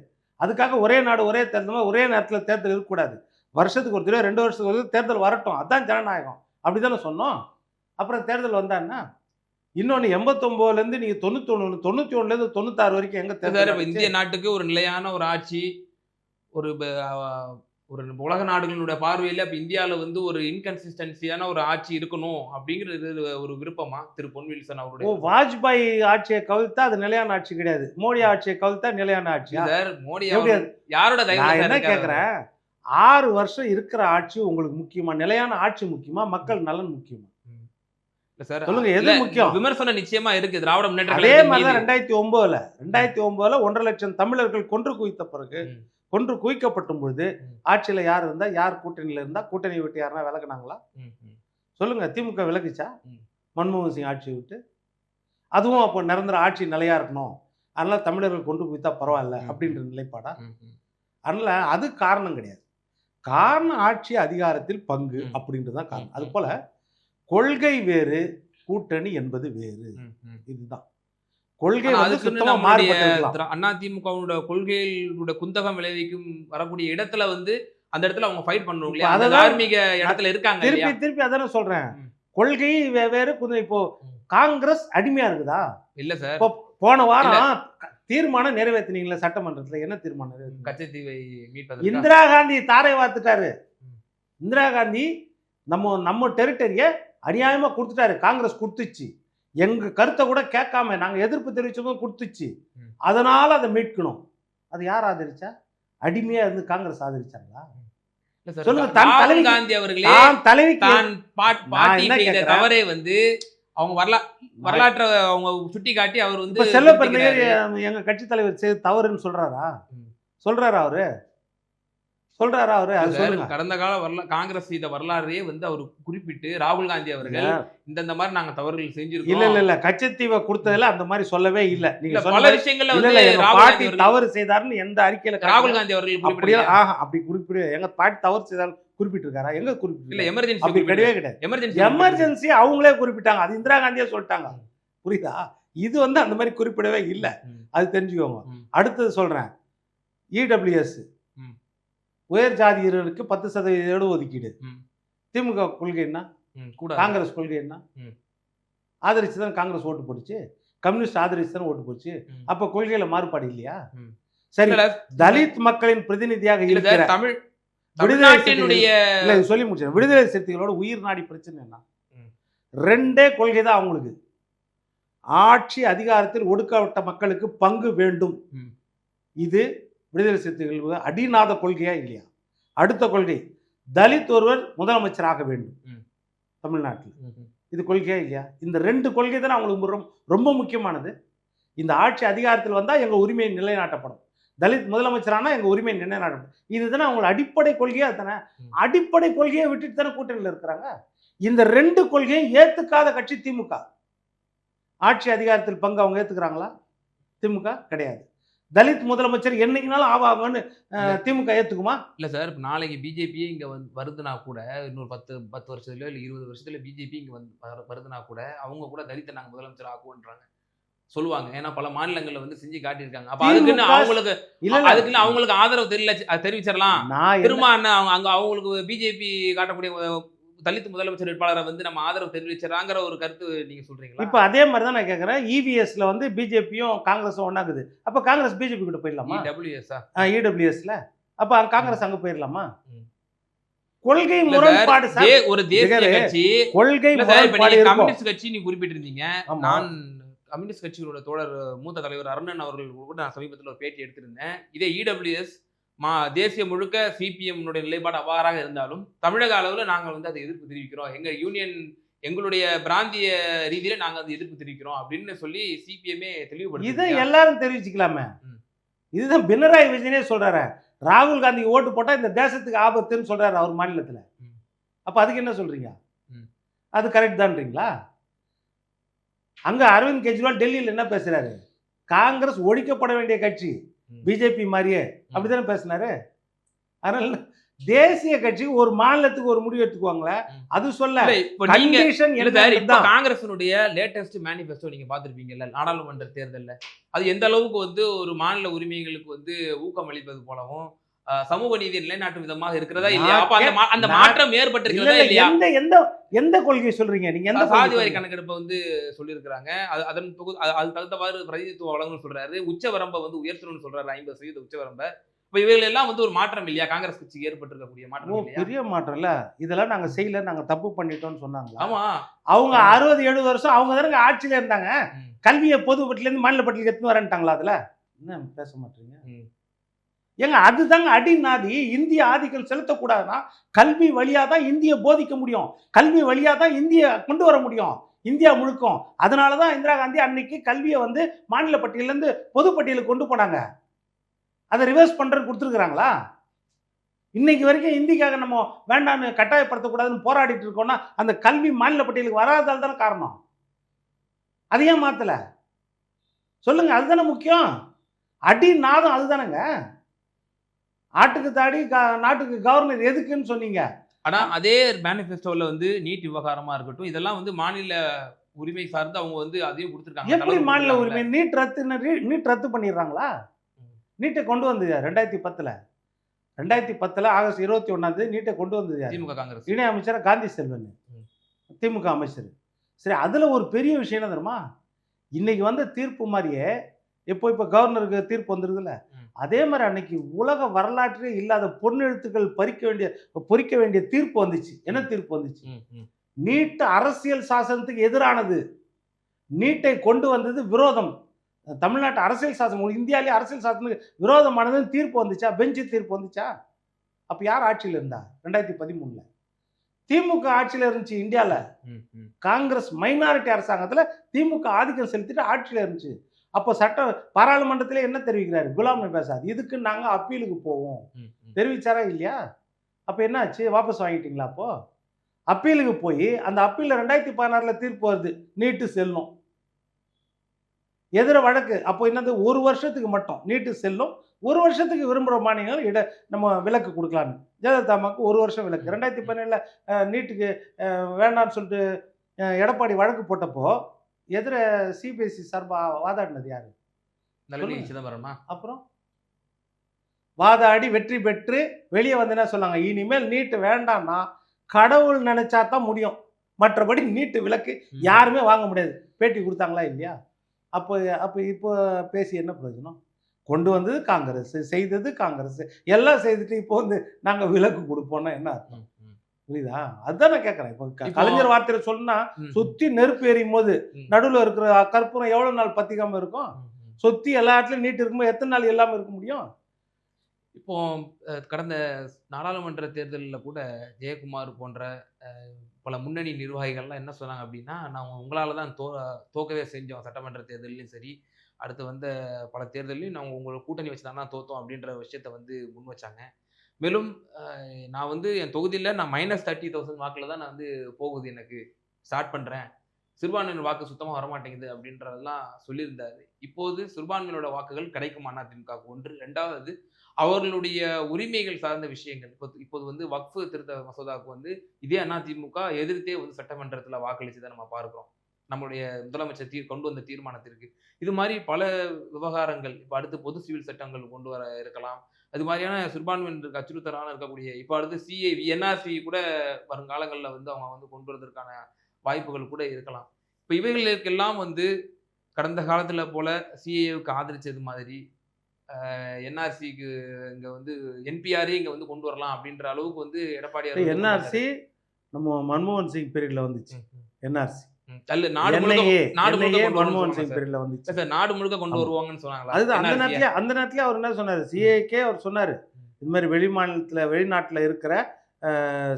அதுக்காக ஒரே நாடு ஒரே தேர்தல் ஒரே நேரத்துல தேர்தல் இருக்கக்கூடாது. வருஷத்துக்கு ஒரு தடவை 2 வருஷத்துக்கு ஒரு தடவை தேர்தல் வரட்டும். அதான் ஜனநாயகம். அப்படிதானே சொன்னோம். அப்புறம் தேர்தல் வந்தா என்ன? இன்னொன்னு 89ல இருந்து நீங்க 91 91ல இருந்து 96 வரைக்கும் எங்க சார் தேர்தல் இப்ப நடந்துச்சு? இந்திய நாட்டுக்கு ஒரு நிலையான ஒரு ஆட்சி, ஒரு ஒரு உலக நாடுகளுடைய பார்வையில இப்ப இந்தியால வந்து ஒரு இன்கன்சிஸ்டன்சியான ஒரு ஆட்சி இருக்கணும் அப்படிங்கிறது ஒரு விருப்பமா திரு பொன் வில்சன் அவருடைய விருப்பம்? வாஜ்பாய் ஆட்சியை கவிழ்த்தா அது நிலையான ஆட்சி கிடையாது. மோடி ஆட்சியை கவிழ்த்தா நிலையான இல்ல ஆட்சியா? சார் மோடி எப்படி அவர்கள் யாரோட தயவுல நான் சார் என்ன இருக்காரு அவரு? கேட்கிறேன், 6 வருஷம் இருக்கிற ஆட்சி உங்களுக்கு முக்கியமா? நிலையான ஆட்சி முக்கியமா? மக்கள் நலன் முக்கியமா? ம். இல்ல சார் சொல்லுங்க. இல்ல எது முக்கியம்? விமர்சனம் நிச்சயமா இருக்கு திராவிட முன்னேற்ற அதே கழகத்தின் மாதிரி மீது. தான் 2009ல 1.5 லட்சம் தமிழர்கள் கொன்று குவித்த பிறகு, ம். கொன்று குவிக்கப்படும் பொழுது ம். ஆட்சியில யார் இருந்தா? யார் கூட்டணியில இருந்தா? கூட்டணியை விட்டு யாருன்னா விலகுனாங்களா? ம். ம். சொல்லுங்க. திமுக விலகுச்சா? ம். மன்மோகன் சிங் ஆட்சியை விட்டு? அதுவும் அப்போ நிரந்தர ஆட்சி நிலையா இருக்கணும். அதனால தமிழர்கள் கொண்டு குவித்தா பரவாயில்ல ம். அப்படின்ற நிலைப்பாடா? ம். ம். அதனால அது காரணம் கிடையாது. காரணம் ஆட்சி அதிகாரத்தில் பங்கு ம். அப்படின்றது தான் ம். காரணம். ம். அதுபோல கொள்கை வேறு, கூட்டணி என்பது வேறு. ம். ம். இதுதான். கொள்கை ஆனா வந்து அதுக்குன்னு சுத்தமா நம்மளுடைய மாறுபட்டிருக்கலாம். அதிமுகவுடைய கொள்கைகளுடைய குந்தகம் விளைவிக்கும் வரக்கூடிய இடத்துல வந்து அந்த இடத்துல அவங்க ஃபைட் பண்ணணும் இப்ப இல்லையா? அந்த அததான் தார்மீக இடத்துல இருக்காங்க திருப்பி இல்லையா? திருப்பி அதானே சொல்றேன். ம். கொள்கை வேறு இப்போ ம். காங்கிரஸ் அடிமையா இருக்குதா? இல்ல சார். இப்போ போன இல்ல. வாரம் தீர்மானம் நிறைவேற்றினீங்களா சட்டமன்றத்துல? என்ன தீர்மானம் நிறைவேற்றினீங்க? கச்சத்தீவை மீட்பதற்கா? இந்திரா காந்தி தாரை வாத்துட்டாரு. ம். இந்திரா காந்தி நம்ம டெரிட்டரிய அநியாயமா கொடுத்துட்டாரு. காங்கிரஸ் கொடுத்துச்சு. எங்க கருத்தை கூட கேட்காம நாங்க எதிர்ப்பு தெரிவிச்சதும் கொடுத்துச்சு. ம். அதனால அதை மீட்கணும். அது யார் ஆதரிச்சா? அடிமையா இருந்து காங்கிரஸ் ஆதரிச்சாங்களா? இல்ல சார். சொல்லுங்க. தன் ராகுல் தலைவிக்கு காந்தி அவர்களே தான் தலைவிக்கு தான் நான் பாட்டி என்ன செய்த கேட்கிறேன், தவறை வந்து அவங்க வரலாற்றை அவங்க சுட்டி காட்டி அவர் வந்து இப்ப செல்லப்பிரந்தையர் திருத்திக்கிறாரு. எங்க கட்சி தலைவர் செய்த தவறுன்னு சொல்றாரா? ம். சொல்றாரா அவரு? அது சார், சொல்லுங்க. கடந்த கால காங்கிரஸ் செய்த வரலாறையே வந்து அவர் குறிப்பிட்டு ராகுல் காந்தி அவர்கள் இந்த மாதிரி நாங்க தவறுகள் இல்ல செஞ்சிருக்கோம். இல்ல கச்சத்தீவை கொடுத்ததுல அந்த மாதிரி சொல்லவே இல்ல. நீங்க இல்ல சொன்ன பல மாதிரி விஷயங்கள்ல இல்ல வந்து எங்க ராகுல் பாட்டி காந்தி அவர்கள் தவறு செய்தாருன்னு எந்த அறிக்கையில ராகுல் காந்தி அவர்கள் அப்படியே குறிப்பிடலையா? அப்படி குறிப்பிடு எங்க பாட்டி தவறு செய்தாலும் குறிப்பிட்டிருக்காரா? எங்க இல்ல குறிப்பிட்டு? எமர்ஜென்சி அப்படி கிடையவே கிடையாது. எமர்ஜென்சி எமர்ஜென்சி அவங்களே குறிப்பிட்டாங்க. அது இந்திரா காந்தியே சொல்லிட்டாங்க. புரியுதா? இது வந்து அந்த மாதிரி குறிப்பிடவே இல்ல. அது தெரிஞ்சுக்கோங்க. அடுத்தது சொல்றேன். இடபிள்யூஎஸ் ம். உயர் ஜாதியினருக்கு 10% இடஒதுக்கீடு. ம். திமுக கொள்கை என்ன? கூட காங்கிரஸ் கொள்கை என்ன? ம். ஆதரிச்சு தான் காங்கிரஸ் ஓட்டு போட்டுச்சு. கம்யூனிஸ்ட் ஆதரிச்சு தானே ஓட்டு போச்சு. ம். அப்ப கொள்கையில மாறுபாடு இல்லையா? ம். சரி, இல்ல தலித் மக்களின் பிரதிநிதியாக இல்ல இருக்கிற சார், விடுதலை தமிழ்நாட்டினுடைய சிறுத்தைகள் இல்ல இது சொல்லி முடிச்சேன். விடுதலை சிறுத்தைகளோட உயிர் நாடி பிரச்சனை என்ன? ம். 2 கொள்கை தான் அவங்களுக்கு. ஆட்சி அதிகாரத்தில் ஒடுக்கப்பட்ட மக்களுக்கு பங்கு வேண்டும். ம். இது விடுதலை சிறுத்தைகள் அடிநாத கொள்கையா இல்லையா? அடுத்த கொள்கை, தலித் ஒருவர் முதலமைச்சராக வேண்டும் ம். தமிழ்நாட்டில். ம்ஹும். இது கொள்கையா இல்லையா? இந்த 2 கொள்கை தானே அவங்களுக்கு ரொம்ப முக்கியமானது. இந்த ஆட்சி அதிகாரத்தில் வந்தால் எங்கள் உரிமை நிலைநாட்டப்படும், தலித் முதலமைச்சரானா எங்கள் உரிமை நிலைநாட்டப்படும். இதுதானே அவங்களோட அடிப்படை கொள்கையா தானே. அடிப்படை கொள்கையை விட்டுட்டு தானே கூட்டணியில் இருக்கிறாங்க. இந்த 2 கொள்கையை ஏத்துக்காத கட்சி திமுக. ஆட்சி அதிகாரத்தில் பங்கு அவங்க ஏத்துக்கிறாங்களா? திமுக கிடையாது. தலித் முதலமைச்சர் என்னைக்குனாலும் ஆவாங்கன்னு திமுக ஏத்துக்குமா? இல்ல சார், இப்ப நாளைக்கு பிஜேபியே இங்க வருதுனா கூட, இன்னொரு 10 வருஷத்துலயோ இல்ல 20 வருஷத்துல பிஜேபி இங்க வருதுனா கூட, அவங்க கூட தலித்தை நாங்க முதலமைச்சர் ஆக்குவோன்றாங்க சொல்லுவாங்க. ஏன்னா பல மாநிலங்கள்ல வந்து செஞ்சு காட்டியிருக்காங்க. அப்ப அதுக்குன்னு அவங்களுக்கு ஆதரவு தெரிவிச்சிடலாம். திரும்ப அவங்களுக்கு பிஜேபி காட்டக்கூடிய தலித் முதலமைச்சர் வேட்பாளரை வந்து நம்ம ஆதரவு தெரிவிச்சிடறாங்கிற ஒரு கருத்து நீங்க சொல்றீங்களா? இப்ப அதே மாதிரி தான் நான் கேட்கறேன். இவிஎஸ்ல வந்து பிஜேபியும் காங்கிரஸும் ஒன்னாகுது. அப்ப காங்கிரஸ் பிஜேபி கிட்ட போயிடலாமா? இடபிள்யூஎஸ்ல அப்ப காங்கிரஸ் அங்க போயிடலாமா? கொள்கை முரண்பாடு சார். ஒரு தேசிய கட்சி, கொள்கை முரண்பாடு. கம்யூனிஸ்ட் கட்சி நீங்க குறிப்பிட்டிருந்தீங்க. நான் கம்யூனிஸ்ட் கட்சிகளோட தோழர் மூத்த தலைவர் அருணன் அவர்கள் கூட நான் சமீபத்தில் ஒரு பேட்டி எடுத்திருந்தேன். இதே இடபிள்யூஎஸ் தேசிய முழுக்க சிபிஎம் நிலைப்பாடு அவ்வாறாக இருந்தாலும் தமிழக அளவில் நாங்கள் வந்து அதை எதிர்ப்பு தெரிவிக்கிறோம், எங்க யூனியன் எங்களுடைய பிராந்திய ரீதியில நாங்கள் அதை எதிர்ப்பு தெரிவிக்கிறோம் அப்படின்னு சொல்லி சிபிஎம்ஏ தெளிவுபடுத்தி. இதை எல்லாரும் தெரிவிச்சுக்கலாமே. இதுதான் பினராயி விஜயனே சொல்றாரு. ராகுல் காந்தி ஓட்டு போட்டா இந்த தேசத்துக்கு ஆபத்துன்னு சொல்றாரு அவர் மாநிலத்தில். அப்ப அதுக்கு என்ன சொல்றீங்க? அது கரெக்ட் தான்றீங்களா? அங்க அரவிந்த் கெஜ்ரிவால் டெல்லியில் என்ன பேசுறாரு? காங்கிரஸ் ஒழிக்கப்பட வேண்டிய கட்சி, பிஜேபி மாதிரியே அப்படித்தானே பேசினாரு. அதனால தேசிய கட்சி ஒரு மாநிலத்துக்கு ஒரு முடிவு எடுத்துக்குவாங்களே, அது சொல்ல காங்கிரஸினுடைய லேட்டஸ்ட் மேனிஃபெஸ்டோ நீங்க பாத்திருப்பீங்கல்ல, நாடாளுமன்ற தேர்தலில் அது எந்த அளவுக்கு வந்து ஒரு மாநில உரிமைகளுக்கு வந்து ஊக்கம் அளிப்பது போலவும் சமூக நீதியை நிலைநாட்டும் விதமாக இருக்கிறதா இல்லையா? அந்த மாற்றம் ஏற்பட்டிருக்கிறதா இல்லையா? எந்த கொள்கை சொல்றீங்க நீங்க? எந்த சாதிவாரி கணக்கெடுப்பை வந்து சொல்லியிருக்கிறாங்க. அதன் அது தகுந்தவாறு பிரதிநிதித்துவ வழங்கணும்னு சொல்றாரு. உச்சவரம்பை வந்து உயர்த்தணும்னு சொல்றாரு, 50% உச்சவரம்பை. இப்ப இவைகள் எல்லாம் வந்து ஒரு மாற்றம் இல்லையா? காங்கிரஸ் கட்சிக்கு ஏற்பட்டிருக்கக்கூடிய மாற்றம் இல்லையா? பெரிய மாற்றம் இல்ல. இதெல்லாம் நாங்க செய்யல, நாங்க தப்பு பண்ணிட்டோம்னு சொன்னாங்க. ஆமா, அவங்க 60-70 வருஷம் அவங்க தானே ஆட்சியில இருந்தாங்க. கல்வியை பொது பட்டியல இருந்து மாநில பட்டியலுக்கு எடுத்து வரேன்ட்டாங்களா? அதுல என்ன பேச மாட்டீங்க ஏங்க? அதுதாங்க அடிநாதி. இந்திய ஆதிக்கம் செலுத்தக்கூடாதுன்னா கல்வி வழியா தான் இந்திய போதிக்க முடியும், கல்வி வழியா தான் இந்திய கொண்டு வர முடியும் இந்தியா முழுக்கும். அதனாலதான் இந்திரா காந்தி அன்னைக்கு கல்வியை வந்து மாநில பட்டியல இருந்து பொது பட்டியலுக்கு கொண்டு போனாங்க. அதை ரிவர்ஸ் பண்றேன்னு கொடுத்துருக்காங்களா? இன்னைக்கு வரைக்கும் இந்திக்காக நம்ம வேண்டான்னு கட்டாயப்படுத்தக்கூடாதுன்னு போராடிட்டு இருக்கோம்னா அந்த கல்வி மாநில பட்டியலுக்கு வராதால் தானே காரணம். அது ஏன் மாத்தல சொல்லுங்க? அதுதானே முக்கியம். அடிநாதம் அதுதானங்க. ஆட்டுக்கு தாடி நாட்டுக்கு கவர்னர் எதுக்குன்னு சொன்னீங்க. ஆனா அதே மேனிஃபெஸ்டோல வந்து நீட் விவகாரமா இருக்கட்டும், இதெல்லாம் வந்து மாநில உரிமை சார்ந்து அவங்க வந்து அதையும் கொடுத்துருக்காங்க. எப்படி மாநில உரிமை? நீட் ரத்து பண்ணிடுறாங்களா? நீட்டை கொண்டு வந்தது 2010 ஆகஸ்ட் 21 நீட்டை கொண்டு வந்தது திமுக காங்கிரஸ் இணை அமைச்சர் காந்தி செல்வன், திமுக அமைச்சர். சரி, அதுல ஒரு பெரிய விஷயம் என்ன தெரியுமா? இன்னைக்கு வந்து தீர்ப்பு மாதிரியே இப்போ கவர்னருக்கு தீர்ப்பு வந்துருதுல்ல, அதே மாதிரி அன்னைக்கு உலக வரலாற்றிலே இல்லாத பொன்னெழுத்துக்கள் பொறிக்க வேண்டிய தீர்ப்பு வந்துச்சு. என்ன தீர்ப்பு வந்துச்சு? நீட் அரசியல் சாசனத்துக்கு எதிரானது, நீட்டை கொண்டு வந்தது விரோதம், தமிழ்நாட்டு அரசியல் சாசனம் இந்தியாவிலே அரசியல் சாசனத்துக்கு விரோதமானதுன்னு தீர்ப்பு வந்துச்சா? பெஞ்சு தீர்ப்பு வந்துச்சா? அப்ப யார் ஆட்சியில் இருந்தா? 2013 திமுக ஆட்சியில் இருந்துச்சு இந்தியாவில். காங்கிரஸ் மைனாரிட்டி அரசாங்கத்தில் திமுக ஆதிக்கம் செலுத்திட்டு ஆட்சியில் இருந்துச்சு. அப்போ பாராளுமன்றத்திலே என்ன தெரிவிக்கிறாரு குலாம் நபி ஆசாத்? இதுக்கு நாங்கள் அப்பீலுக்கு போவோம் தெரிவிச்சாரா இல்லையா? அப்போ என்ன ஆச்சு? வாபஸ் வாங்கிட்டீங்களா? அப்போ அப்பீலுக்கு போய் அந்த அப்பீலில் 2016 தீர்ப்பு வருது, நீட்டு செல்லும். எதிர வழக்கு. அப்போ என்னது? 1 வருஷத்துக்கு மட்டும் நீட்டு செல்லும், 1 வருஷத்துக்கு விரும்புகிற மாநிலங்கள் நம்ம விலக்கு கொடுக்கலான்னு. ஜெயலலிதாமாவுக்கு 1 வருஷம் விலக்கு. 2017 நீட்டுக்கு வேண்டான்னு சொல்லிட்டு எடப்பாடி வழக்கு போட்டப்போ எதிர சிபிஎஸ்சி சார்பா வாதாடினது யாரு? சிதம்பரமா? அப்புறம் வாதாடி வெற்றி பெற்று வெளியே வந்து என்ன சொன்னாங்க? இனிமேல் நீட்டு வேண்டாம்னா கடவுள் நினைச்சா தான் முடியும், மற்றபடி நீட்டு விலக்கு யாருமே வாங்க முடியாது. பேட்டி கொடுத்தாங்களா இல்லையா? அப்போ அப்போ இப்போ பேசி என்ன பிரயோஜனம்? கொண்டு வந்தது காங்கிரஸ், செய்தது காங்கிரஸ், எல்லாம் செய்துட்டு இப்போ வந்து நாங்கள் விலக்கு கொடுப்போம்னா என்ன அர்த்தம்? புரியுதா? அதுதான் நான் கேட்குறேன். இப்போ கலைஞர் வார்த்தையில சொன்னா சுற்றி நெருப்பு எரியும் போது நடுவில் இருக்கிற கற்பூரம் எவ்வளோ நாள் பற்றிக்காமல் இருக்கும்? சுற்றி எல்லா இடத்துலையும் நீட்டு இருக்கும்போது எத்தனை நாள் இல்லாமல் இருக்க முடியும்? இப்போ கடந்த நாடாளுமன்ற தேர்தலில் கூட ஜெயக்குமார் போன்ற பல முன்னணி நிர்வாகிகள்லாம் என்ன சொன்னாங்க அப்படின்னா, நாங்கள் உங்களால் தான் தோக்கவே செஞ்சோம், சட்டமன்ற தேர்தலையும் சரி, அடுத்து வந்த பல தேர்தலையும் நாங்கள் உங்களோட கூட்டணி வச்சு தான் தோத்தோம் அப்படின்ற விஷயத்த வந்து முன் வச்சாங்க. மேலும் நான் வந்து என் தொகுதியில் நான் -30,000 வாக்கில் தான் நான் வந்து போகுது எனக்கு ஸ்டார்ட் பண்ணுறேன், சிறுபான்மையினர் வாக்கு சுத்தமாக வரமாட்டேங்குது அப்படின்றதெல்லாம் சொல்லியிருந்தாரு. இப்போது சிறுபான்மையினோட வாக்குகள் கிடைக்குமா அதிமுகவுக்கு? ஒன்று. ரெண்டாவது, அவர்களுடைய உரிமைகள் சார்ந்த விஷயங்கள் இப்போது வந்து வக்ஃபு திருத்த மசோதாவுக்கு வந்து இதே அதிமுக எதிர்த்தே வந்து சட்டமன்றத்தில் வாக்களிச்சதை நம்ம பார்க்கிறோம். நம்மளுடைய முதலமைச்சர் கொண்டு வந்த தீர்மானத்திற்கு இது மாதிரி பல விவகாரங்கள், இப்போ அடுத்து பொது சிவில் சட்டங்கள் கொண்டு வர இருக்கலாம். அது மாதிரியான சிறுபான்மையினருக்கு அச்சுறுத்தலான இருக்கக்கூடிய இப்போ அடுத்து சிஏ என்ஆர்சி கூட வருங்காலங்களில் வந்து அவங்க வந்து கொண்டு வரதற்கான வாய்ப்புகள் கூட இருக்கலாம். இப்போ இவைகளுக்கெல்லாம் வந்து கடந்த காலத்துல போல சிஏஏவுக்கு ஆதரிச்சது மாதிரி என்ஆர்சிக்கு இங்க வந்து என்பிஆரே இங்க வந்து கொண்டு வரலாம் அப்படின்ற அளவுக்கு வந்து எடப்பாடியார் என்ஆர்சி நம்ம மன்மோகன் சிங் பீரியட்ல வந்துச்சு. என்ஆர்சி நாடு முழுக்க மன்மோகன் சிங் பீரியட்ல வந்துச்சு. நாடு முழுக்க கொண்டு வருவாங்கன்னு சொன்னாங்களா? அதுதான் அந்த நேரத்துல அவர் என்ன சொன்னாரு, சிஏக்கே அவர் சொன்னாரு, இது மாதிரி வெளிநாட்டுல இருக்கிற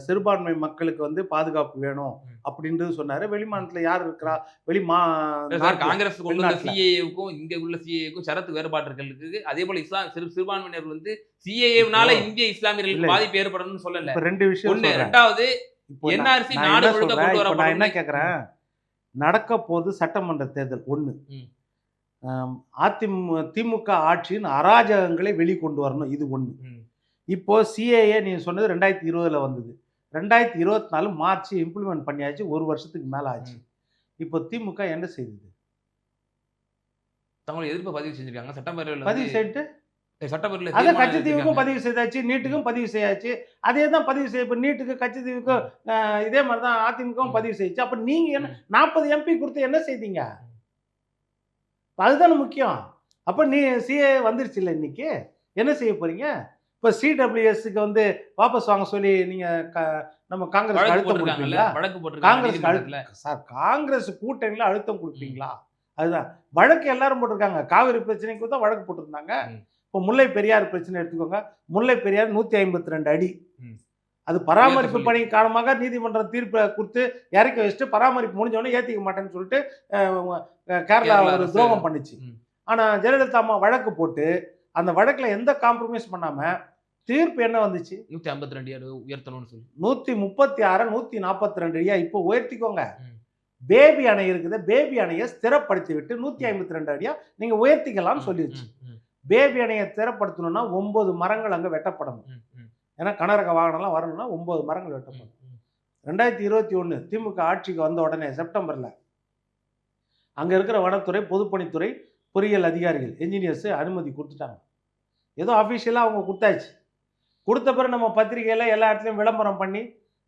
சிறுபான்மை மக்களுக்கு வந்து பாதுகாப்பு வேணும் அப்படின்றது சொன்னாரு. வெளிமாநிலத்தில் யார் இருக்கிறா? காங்கிரஸ் கொண்டு வந்த சிஏஏவுக்கும் இங்க உள்ள சிஏஏவுக்கும் ஷரத்து வேறுபாடுகள் இருக்கு. அதே போல சிறுபான்மையினர் வந்து சிஏஏனால இந்திய இஸ்லாமியர்களுக்கு பாதிப்பு ஏற்படணும்னு சொல்லல. ரெண்டு விஷயம். ஒண்ணு. ரெண்டாவது, என்ஆர்சி நாடு முழுக்க கொண்டு வர. நான் என்ன கேட்கிறேன், நடக்க போது சட்டமன்ற தேர்தல் ஒண்ணு, திமுக ஆட்சியின் அராஜகங்களை வெளிக்கொண்டு வரணும், இது ஒண்ணு. இப்போ சிஏஏ நீங்க சொன்னது 2020 வந்தது, 2024 மார்ச் இம்ப்ளிமெண்ட் பண்ணியாச்சு, ஒரு வருஷத்துக்கு மேல ஆச்சு. இப்போ திமுக என்ன செய்யுது? தங்களுடைய எதிர்ப்பு பதிவு செஞ்சிருக்காங்க சட்டப்பேரவையில். பதிவு செய்துட்டு சட்டப்பேரவையில் அதை கட்சித்தீவுக்கும் பதிவு செய்தாச்சு, நீட்டுக்கும் பதிவு செய்யாச்சு. அதே தான் பதிவு செய்ய. இப்போ நீட்டுக்கு கட்சித்தீவுக்கும் இதே மாதிரி தான் அதிமுகவும் பதிவு செய்யுச்சு. அப்போ நீங்க என்ன 40 எம்பி கொடுத்து என்ன செய்தீங்க? அதுதானே முக்கியம். அப்போ நீ சிஏ வந்துருச்சு இல்லை, இன்னைக்கு என்ன செய்ய போறீங்க? இப்போ சிடபிள்யூஎஸ்க்கு வந்து வாபஸ் வாங்க சொல்லி நீங்க நம்ம காங்கிரஸ் அழுத்தம் கொடுப்பீங்களா? காங்கிரஸ் கூட்டணியில் அழுத்தம் கொடுப்பீங்களா? அதுதான் வழக்கு எல்லாரும் போட்டிருக்காங்க. காவிரி பிரச்சனைக்கு தான் வழக்கு போட்டிருந்தாங்க. இப்போ முல்லை பெரியார் பிரச்சனை எடுத்துக்கோங்க. முல்லை பெரியார் 152 அடி, அது பராமரிப்பு பணி காரணமாக நீதிமன்றம் தீர்ப்பை கொடுத்து இறக்கி வச்சுட்டு பராமரிப்பு முடிஞ்சவொடனே ஏற்றிக்க மாட்டேன்னு சொல்லிட்டு கேரளா ஒரு துரோகம் பண்ணிச்சு. ஆனால் ஜெயலலிதா அம்மா வழக்கு போட்டு அந்த வழக்கில் எந்த காம்ப்ரமைஸ் பண்ணாம தீர்ப்பு என்ன வந்துச்சு? 152 அடி உயர்த்தணும்னு சொல்லி 136 142 அடியா இப்போ உயர்த்திக்கோங்க. பேபி அணை இருக்குது, பேபி அணையை ஸ்திரப்படுத்தி விட்டு 152 அடியா நீங்க உயர்த்திக்கலாம்னு சொல்லிடுச்சு. பேபி அணையை ஸ்திரப்படுத்தணும்னா 9 மரங்கள் அங்கே வெட்டப்படணும். ஏன்னா கனரக வாகனம்லாம் வரணும்னா 9 மரங்கள் வெட்டப்படும். 2021 திமுக ஆட்சிக்கு வந்த உடனே செப்டம்பர்ல அங்க இருக்கிற வனத்துறை, பொதுப்பணித்துறை, பொறியியல் அதிகாரிகள், என்ஜினியர்ஸ் அனுமதி கொடுத்துட்டாங்க. ஏதோ அஃபிஷியலாக அவங்க கொடுத்தாச்சு. கொடுத்த பிறகு நம்ம பத்திரிகையில் எல்லா இடத்துலையும் விளம்பரம் பண்ணி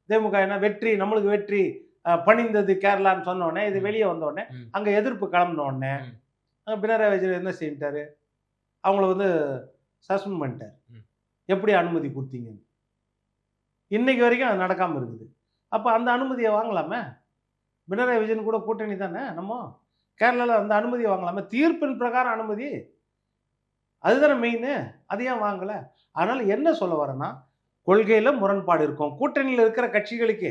திமுக என்ன வெற்றி, நம்மளுக்கு வெற்றி, பணிந்தது கேரளான்னு சொன்னோடனே இது வெளியே வந்தோடனே அங்கே எதிர்ப்பு கிளம்பினோடனே பினராயி விஜயன் என்ன செஞ்சிட்டாரு? அவங்கள வந்து சஸ்பெண்ட் பண்ணிட்டார். எப்படி அனுமதி கொடுத்தீங்கன்னு இன்னைக்கு வரைக்கும் அது நடக்காமல் இருக்குது. அப்போ அந்த அனுமதியை வாங்கலாமே? பினராயி விஜயன் கூட கூட்டணி தானே நம்ம. கேரளாவில் அந்த அனுமதியை வாங்கலாமே? தீர்ப்பின் பிரகாரம் அனுமதி, அதுதானே மெயின். அது ஏன் வாங்கலை? அதனால் என்ன சொல்ல வரேன்னா, கொள்கையில் முரண்பாடு இருக்கும், கூட்டணியில் இருக்கிற கட்சிகளுக்கு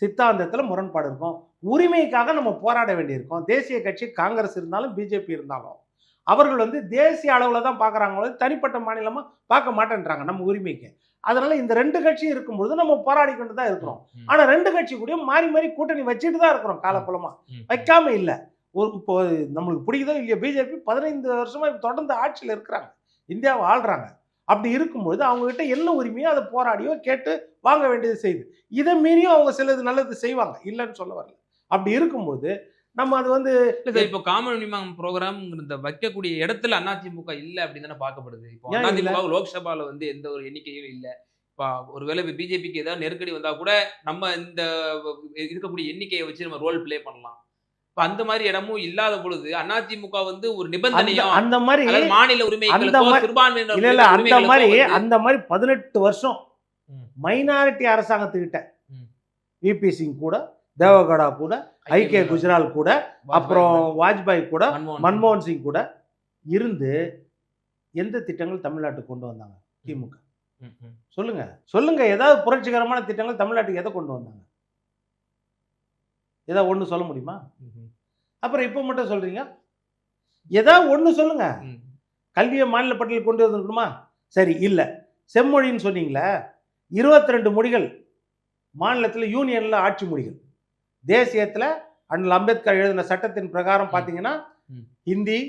சித்தாந்தத்தில் முரண்பாடு இருக்கும், உரிமைக்காக நம்ம போராட வேண்டியிருக்கும். தேசிய கட்சி காங்கிரஸ் இருந்தாலும் பிஜேபி இருந்தாலும் அவர்கள் வந்து தேசிய அளவில் தான் பார்க்குறாங்களோ, தனிப்பட்ட மாநிலமாக பார்க்க மாட்டேன்றாங்க நம்ம உரிமைக்கு. அதனால இந்த 2 கட்சி இருக்கும்பொழுது நம்ம போராடி கொண்டு தான் இருக்கிறோம். ஆனால் 2 கட்சி கூட மாறி மாறி கூட்டணி வச்சுட்டு தான் இருக்கிறோம், காலப்பலமாக வைக்காம இல்லை. இப்போ நம்மளுக்கு பிடிக்குதோ இல்லையோ பிஜேபி 15 வருஷமா தொடர்ந்து ஆட்சியில் இருக்கிறாங்க, இந்தியாவை ஆள்றாங்க. அப்படி இருக்கும்பொழுது அவங்ககிட்ட என்ன உரிமையோ அதை போராடியோ கேட்டு வாங்க வேண்டியது செய்யுது. இதை மீறியும் அவங்க சிலது நல்லது செய்வாங்க, இல்லைன்னு சொல்ல வரல. அப்படி இருக்கும்போது நம்ம அது வந்து இப்போ காமன் மினிமம் ப்ரோக்ராம் வைக்கக்கூடிய இடத்துல அதிமுக இல்லை அப்படின்னு தானே பார்க்கப்படுது. இப்போ அதிமுக லோக்சபாவில் வந்து எந்த ஒரு எண்ணிக்கையும் இல்லை. இப்போ ஒருவேளை பிஜேபிக்கு ஏதாவது நெருக்கடி வந்தா கூட நம்ம இந்த இருக்கக்கூடிய எண்ணிக்கையை வச்சு நம்ம ரோல் பிளே பண்ணலாம். இப்ப அந்த மாதிரி இடமும் இல்லாத பொழுது அதிமுக வந்து ஒரு அந்த நிபந்தனையும் அந்த மாதிரி அதாவது மாநில அந்த உரிமைகளுக்கோ மாதிரி சிறுபான்மையினர் இல்ல இல்ல அந்த உரிமைகளுக்கோ மாதிரி வந்து அந்த மாதிரி 18 வருஷம் ம், மைனாரிட்டி அரசாங்கத்துக்கிட்ட ம், விபி சிங் கூட, தேவகவுடா கூட, ஐ ஐக்கிய கே குஜரால் குஜரால் கூட, வாஜ்பாய் அப்புறம் கூட வாஜ்பாய் கூட, மன்மோகன் சிங் மன்மோகன் சிங் கூட இருந்து எந்த திட்டங்கள் தமிழ்நாட்டுக்கு கொண்டு வந்தாங்க ம், திமுக? ம், ம், சொல்லுங்க சொல்லுங்க. ஏதாவது புரட்சிகரமான திட்டங்கள் தமிழ்நாட்டுக்கு எதை கொண்டு வந்தாங்க? ஏதாவது ஒண்ணு சொல்ல முடியுமா? ம், அப்புறம் இப்போ மட்டும் சொல்றீங்க. ஏதாவது ஒண்ணு சொல்லுங்க. ம், கல்வியை மாநில பட்டியலில் கொண்டு வந்திருக்கணுமா? சரி, இல்ல. செம்மொழின்னு சொன்னீங்களே, 22 மொழிகள் மாநிலத்தில் யூனியன்ல ஆட்சி மொழிகள். தேசியத்தில் அண்ணல் அம்பேத்கர் எழுதின சட்டத்தின் பிரகாரம் ம், பார்த்தீங்கன்னா ம், ஹிந்தி,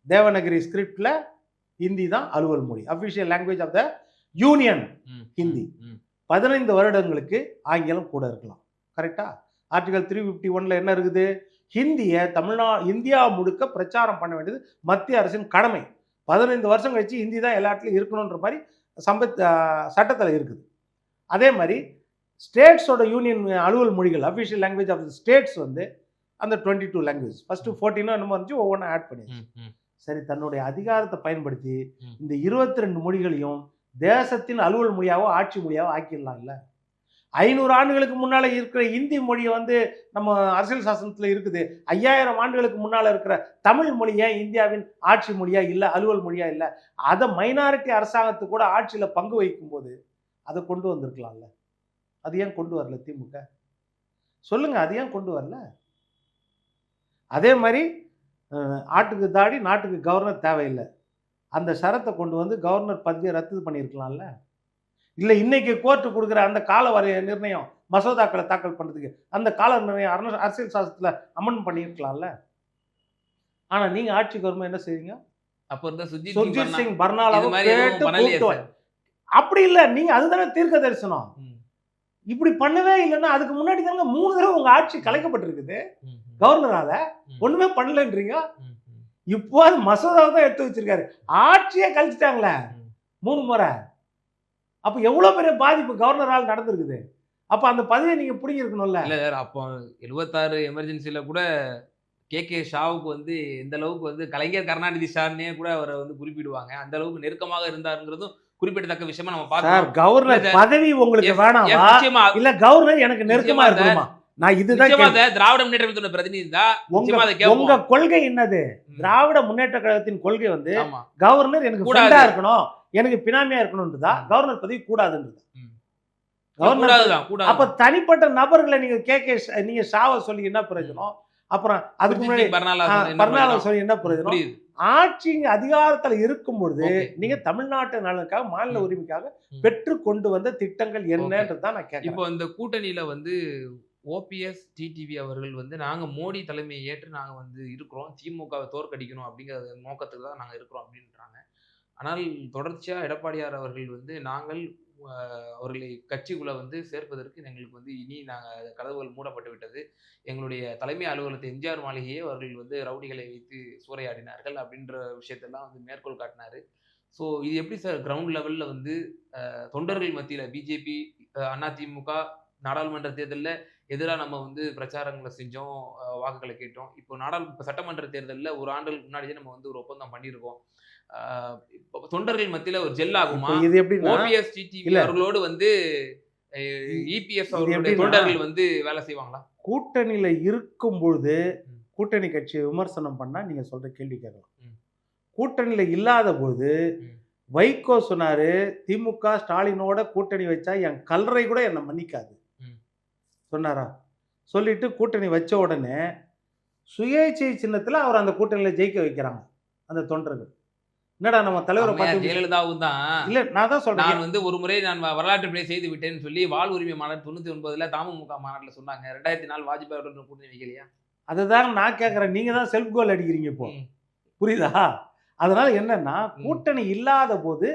தேவநகிரி ஸ்கிரிப்ட்ல ஹிந்தி தான் அலுவல் மொழி, official language of the union ம், ஹிந்தி. ம், 15 வருடங்களுக்கு ஆங்கிலம் கூட இருக்கலாம். கரெக்டா? ஆர்டிகல் 351ல என்ன இருக்குது? ஹிந்தியை இந்தியா முழுக்க பிரச்சாரம் பண்ண வேண்டியது மத்திய அரசின் கடமை. 15 வருஷம் கழிச்சு ஹிந்தி தான் எல்லா இடத்துலையும் இருக்கணுன்ற மாதிரி சட்டத்தில் இருக்குது. அதே மாதிரி ஸ்டேட்ஸோட யூனியன் அலுவல் மொழிகள், official language of the states வந்து அந்த 22 லாங்குவேஜ். ஃபர்ஸ்ட் 14 என்னமோ இருந்துச்சு, ஒவ்வொன்றும் ஆட் பண்ணியாச்சு. ம், ம், சரி, தன்னுடைய அதிகாரத்தை பயன்படுத்தி ம். இந்த 22 மொழிகளையும் தேசத்தின் அலுவல் மொழியாவோ ஆட்சி மொழியாவோ ஆக்கிடலாம். இல்ல 500 ஆண்டுகளுக்கு முன்னால இருக்கிற இந்தி மொழியை வந்து நம்ம அரசியல் சாசனத்துல இருக்குது. 5000 ஆண்டுகளுக்கு முன்னால இருக்கிற தமிழ் மொழியை இந்தியாவின் ஆட்சி மொழியா இல்ல, அலுவல் மொழியா இல்ல, அதை மைனாரிட்டி அரசாங்கத்துக்கு கூட ஆட்சியில பங்கு வைக்கும் போது அதை கொண்டு வந்திருக்கலாம்ல. அது ஏன் கொண்டு வரல திமுக? சொல்லுங்க, அது ஏன் கொண்டு வரல? அதே மாதிரி ஆட்டுக்கு தாடி நாட்டுக்கு கவர்னர் தேவையில்லை, அந்த சரத்தை கொண்டு வந்து கவர்னர் பதவியை ரத்து பண்ணியிருக்கலாம்ல. இல்லை இன்னைக்கு கோர்ட்டு கொடுக்குற அந்த கால வரைய நிர்ணயம், மசோதாக்களை தாக்கல் பண்ணுறதுக்கு அந்த கால நிர்ணயம் அரசியல் சாசனத்தில் அமெண்ட் பண்ணியிருக்கலாம்ல. ஆனால் நீங்கள் ஆட்சிக்கு வரும்போது என்ன செய்வீங்க? அப்ப இருந்த சுர்ஜித் சிங் இது பர்னாலாவை மாதிரி எதுவும் கேட்டு பண்ணலையே கூப்பிட்டு சார். அப்படி இல்லை, நீங்கள் அதுதானே தீர்க்க தரிசனம். ம், இப்படி பண்ணவே இல்லைன்னா அதுக்கு முன்னாடி தாங்க 3 தடவை உங்கள் ஆட்சி கலைக்கப்பட்டிருக்குது ம், ம், கவர்னரால. ம், ஒன்றுமே பண்ணலன்றீங்க. ம், ம், இப்போ அது மசோதாவை தான் எடுத்து வச்சிருக்காரு. ஆட்சியே கழிச்சிட்டாங்களே ம். 3 முறை. அப்போ எவ்வளோ பெரிய பாதிப்பு கவர்னரால் நடந்திருக்குது. அப்போ அந்த பதவியை நீங்கள் பிடிங்கிருக்கணும்ல. இல்ல சார், அப்போ 76 எமர்ஜென்சில கூட கே ஷாவுக்கு வந்து எந்த அளவுக்கு வந்து கலைஞர் கருணாநிதி ஷான்னே கூட அவரை வந்து குறிப்பிடுவாங்க. அந்த அளவுக்கு நெருக்கமாக இருந்தாருங்கிறதும் குறிப்பிடத்தக்க விஷயமா நம்ம சார், பார்த்தோம். கவர்னர் இல்ல சார், பதவி உங்களுக்கு எஸ் வேணாமா? நிச்சயமா இல்ல கவர்னர் எனக்கு நெருக்கமா நிச்சயமா சார், இருக்கணுமா? நான் இதுதான் நிச்சயமா கேள்வி. சார், திராவிட முன்னேற்ற கழகத்தோட பிரதிநிதி தான் உங்க நிச்சயமா அதை உங்க கேட்போம். கொள்கை என்னது? ம், திராவிட முன்னேற்ற கழகத்தின் கொள்கை வந்து ஆமா, கவர்னர் எனக்கு கூடாது. ஃப்ரெண்டா இருக்கணும், எனக்கு பினாமியா இருக்கணும்ன்றதா? ம், கவர்னர் பதவி கூடாதுன்றது. ம். கவர்னர் பதவி. கூடாதுதான், அப்ப கூடாதுதான். தனிப்பட்ட நபர்களை நீங்க நீங்க ஷாவை சொல்லி என்ன ம். பிரயோஜனம்? அப்புறம் அதுக்கு சுர்ஜித் முன்னாடி சிங் பர்னாலா சொன்ன என்ன பர்னாலா பிரயோஜனம்? சொல்லி என்ன பிரயோஜனம்? புரியுது. ஆட்சி அதிகாரத்துல இருக்கும் பொழுது ஓகே. நீங்க ம், தமிழ்நாட்டு நலனுக்காக, மாநில ம், உரிமைக்காக ம். பெற்று கொண்டு வந்த திட்டங்கள் ஓகே. என்னன்றது தான் நான் இப்போ கேட்கிறேன். இந்த கூட்டணியில வந்து ஓபிஎஸ், டிடிவி அவர்கள் வந்து நாங்க மோடி தலைமையை ஏற்று நாங்க வந்து இருக்கிறோம். திமுகவை தோற்கடிக்கணும் அப்படிங்கிற நோக்கத்துக்கு தான் நாங்க இருக்கிறோம் அப்படின்றாங்க. ஆனால் தொடர்ச்சியா எடப்பாடியார் அவர்கள் வந்து நாங்கள் அவர்களை கட்சிக்குள்ள வந்து சேர்ப்பதற்கு எங்களுக்கு வந்து இனி கதவுகள் மூடப்பட்டு விட்டது. எங்களுடைய தலைமை அலுவலகத்தை எம்ஜிஆர் மாளிகையே அவர்கள் வந்து ரவுடிகளை வைத்து சூறையாடினார்கள் அப்படின்ற விஷயத்தெல்லாம் வந்து மேற்கோள் காட்டினாரு. ஸோ இது எப்படி சார் கிரவுண்ட் லெவல்ல வந்து தொண்டர்கள் மத்தியில பிஜேபி, அதிமுக நாடாளுமன்ற தேர்தல்ல எதிரா நம்ம வந்து பிரச்சாரங்களை செஞ்சோம், வாக்குகளை கேட்டோம். இப்போ சட்டமன்ற தேர்தல்ல ஒரு ஆண்டுகளுக்கு முன்னாடியே நம்ம வந்து ஒரு ஒப்பந்தம் பண்ணியிருக்கோம். இப்போ தொண்டர்கள் மத்தியில ஒரு ஜெல் இப்போ ஆகுமா? இது எப்படின்னா ஓபிஎஸ், டிடிவி இல்ல அவர்களோடு வந்து இ- இபிஎஸ் இது அவர்களுடைய எப்படின்னா தொண்டர்கள் வந்து வேலை செய்வாங்களா? கூட்டணியில இருக்கும் பொழுது ம், கூட்டணி கட்சியை விமர்சனம் பண்ணா நீங்க சொல்ற கேள்வி கேட்கலாம். ம், கூட்டணியில இல்லாத போது ம், வைகோ சொன்னாரு, திமுக ஸ்டாலினோட கூட்டணி வச்சா என் கல்லறை கூட என்னை மன்னிக்காது ம். சொன்னாரா? சொல்லிட்டு கூட்டணி வச்ச உடனே சுயேட்சை சின்னத்துல அவர் அந்த கூட்டணியில ஜெயிக்க வைக்கிறாங்க அந்த தொண்டர்கள். என்னடா நம்ம தலைவரை அம்மையார் பார்த்து ஜெயலலிதாவும் தான் இல்ல, நான் தான் சொல்றேன். நான் வந்து ஒரு முறை நான் வரலாற்று பிழை செய்து விட்டேன்னு சொல்லி வாழ் உரிமை மாநாடு 99ல தமுமுக மாநாட்டில் சொன்னாங்க. 2004 வாஜ்பாயோட கூட்டணி வைக்கலையா? அதுதான் நான் கேட்கறேன். நீங்க தான் செல்ஃப் கோல் அடிக்கிறீங்க இப்போ. ம், புரியுதா? அதனால என்னன்னா, ம், கூட்டணி இல்லாத போது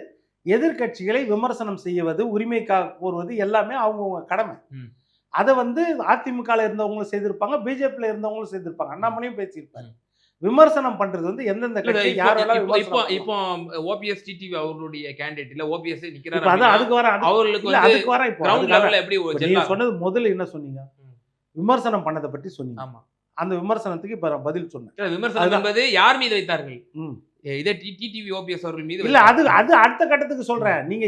எதிர்க்கட்சிகளை விமர்சனம் செய்வது, உரிமைக்காக கோருவது எல்லாமே அவங்கவுங்க கடமை. ம், அதை வந்து அதிமுகல இருந்தவங்களும் செய்திருப்பாங்க, பிஜேபியில் இருந்தவங்களும் செய்திருப்பாங்க, ம், அண்ணாமலையும் பேசியிருப்பாரு. ம். விமர்சனம் பண்றது வந்து எந்தெந்த இல்ல கட்சி இப்போ யாரெல்லாம் இப்போ இப்போ விமர்சனம் இப்போ பண்ணலாம். ஓபிஎஸ், டிடிவி அவர்களுடைய கேண்டிடேட் இல்ல ஓபிஎஸ் நிக்கிறாரு இப்ப அதான் அப்படின்னா அதுக்கு வர அவர்களுக்கு இல்ல வந்து அதுக்கு வர இப்போ கிரவுண்ட் அதுக்காக லெவல்ல எப்படி இப்ப ஜெல் நீங்க ஆகும்? சொன்னது முதல்ல என்ன சொன்னீங்க? ம், விமர்சனம் பண்ணதை பற்றி சொன்னீங்க. ஆமா. அந்த விமர்சனத்துக்கு இப்ப நான் பதில் சொன்னேன். விமர்சனம் அதுதான். என்பது யார் மீது வைத்தார்கள்? ம். இதே டிடிவி ஓபிஎஸ் அவர்கள் மீது இல்ல அது வைத்தார்கள். அது அடுத்த கட்டத்துக்கு சொல்றேன். நீங்க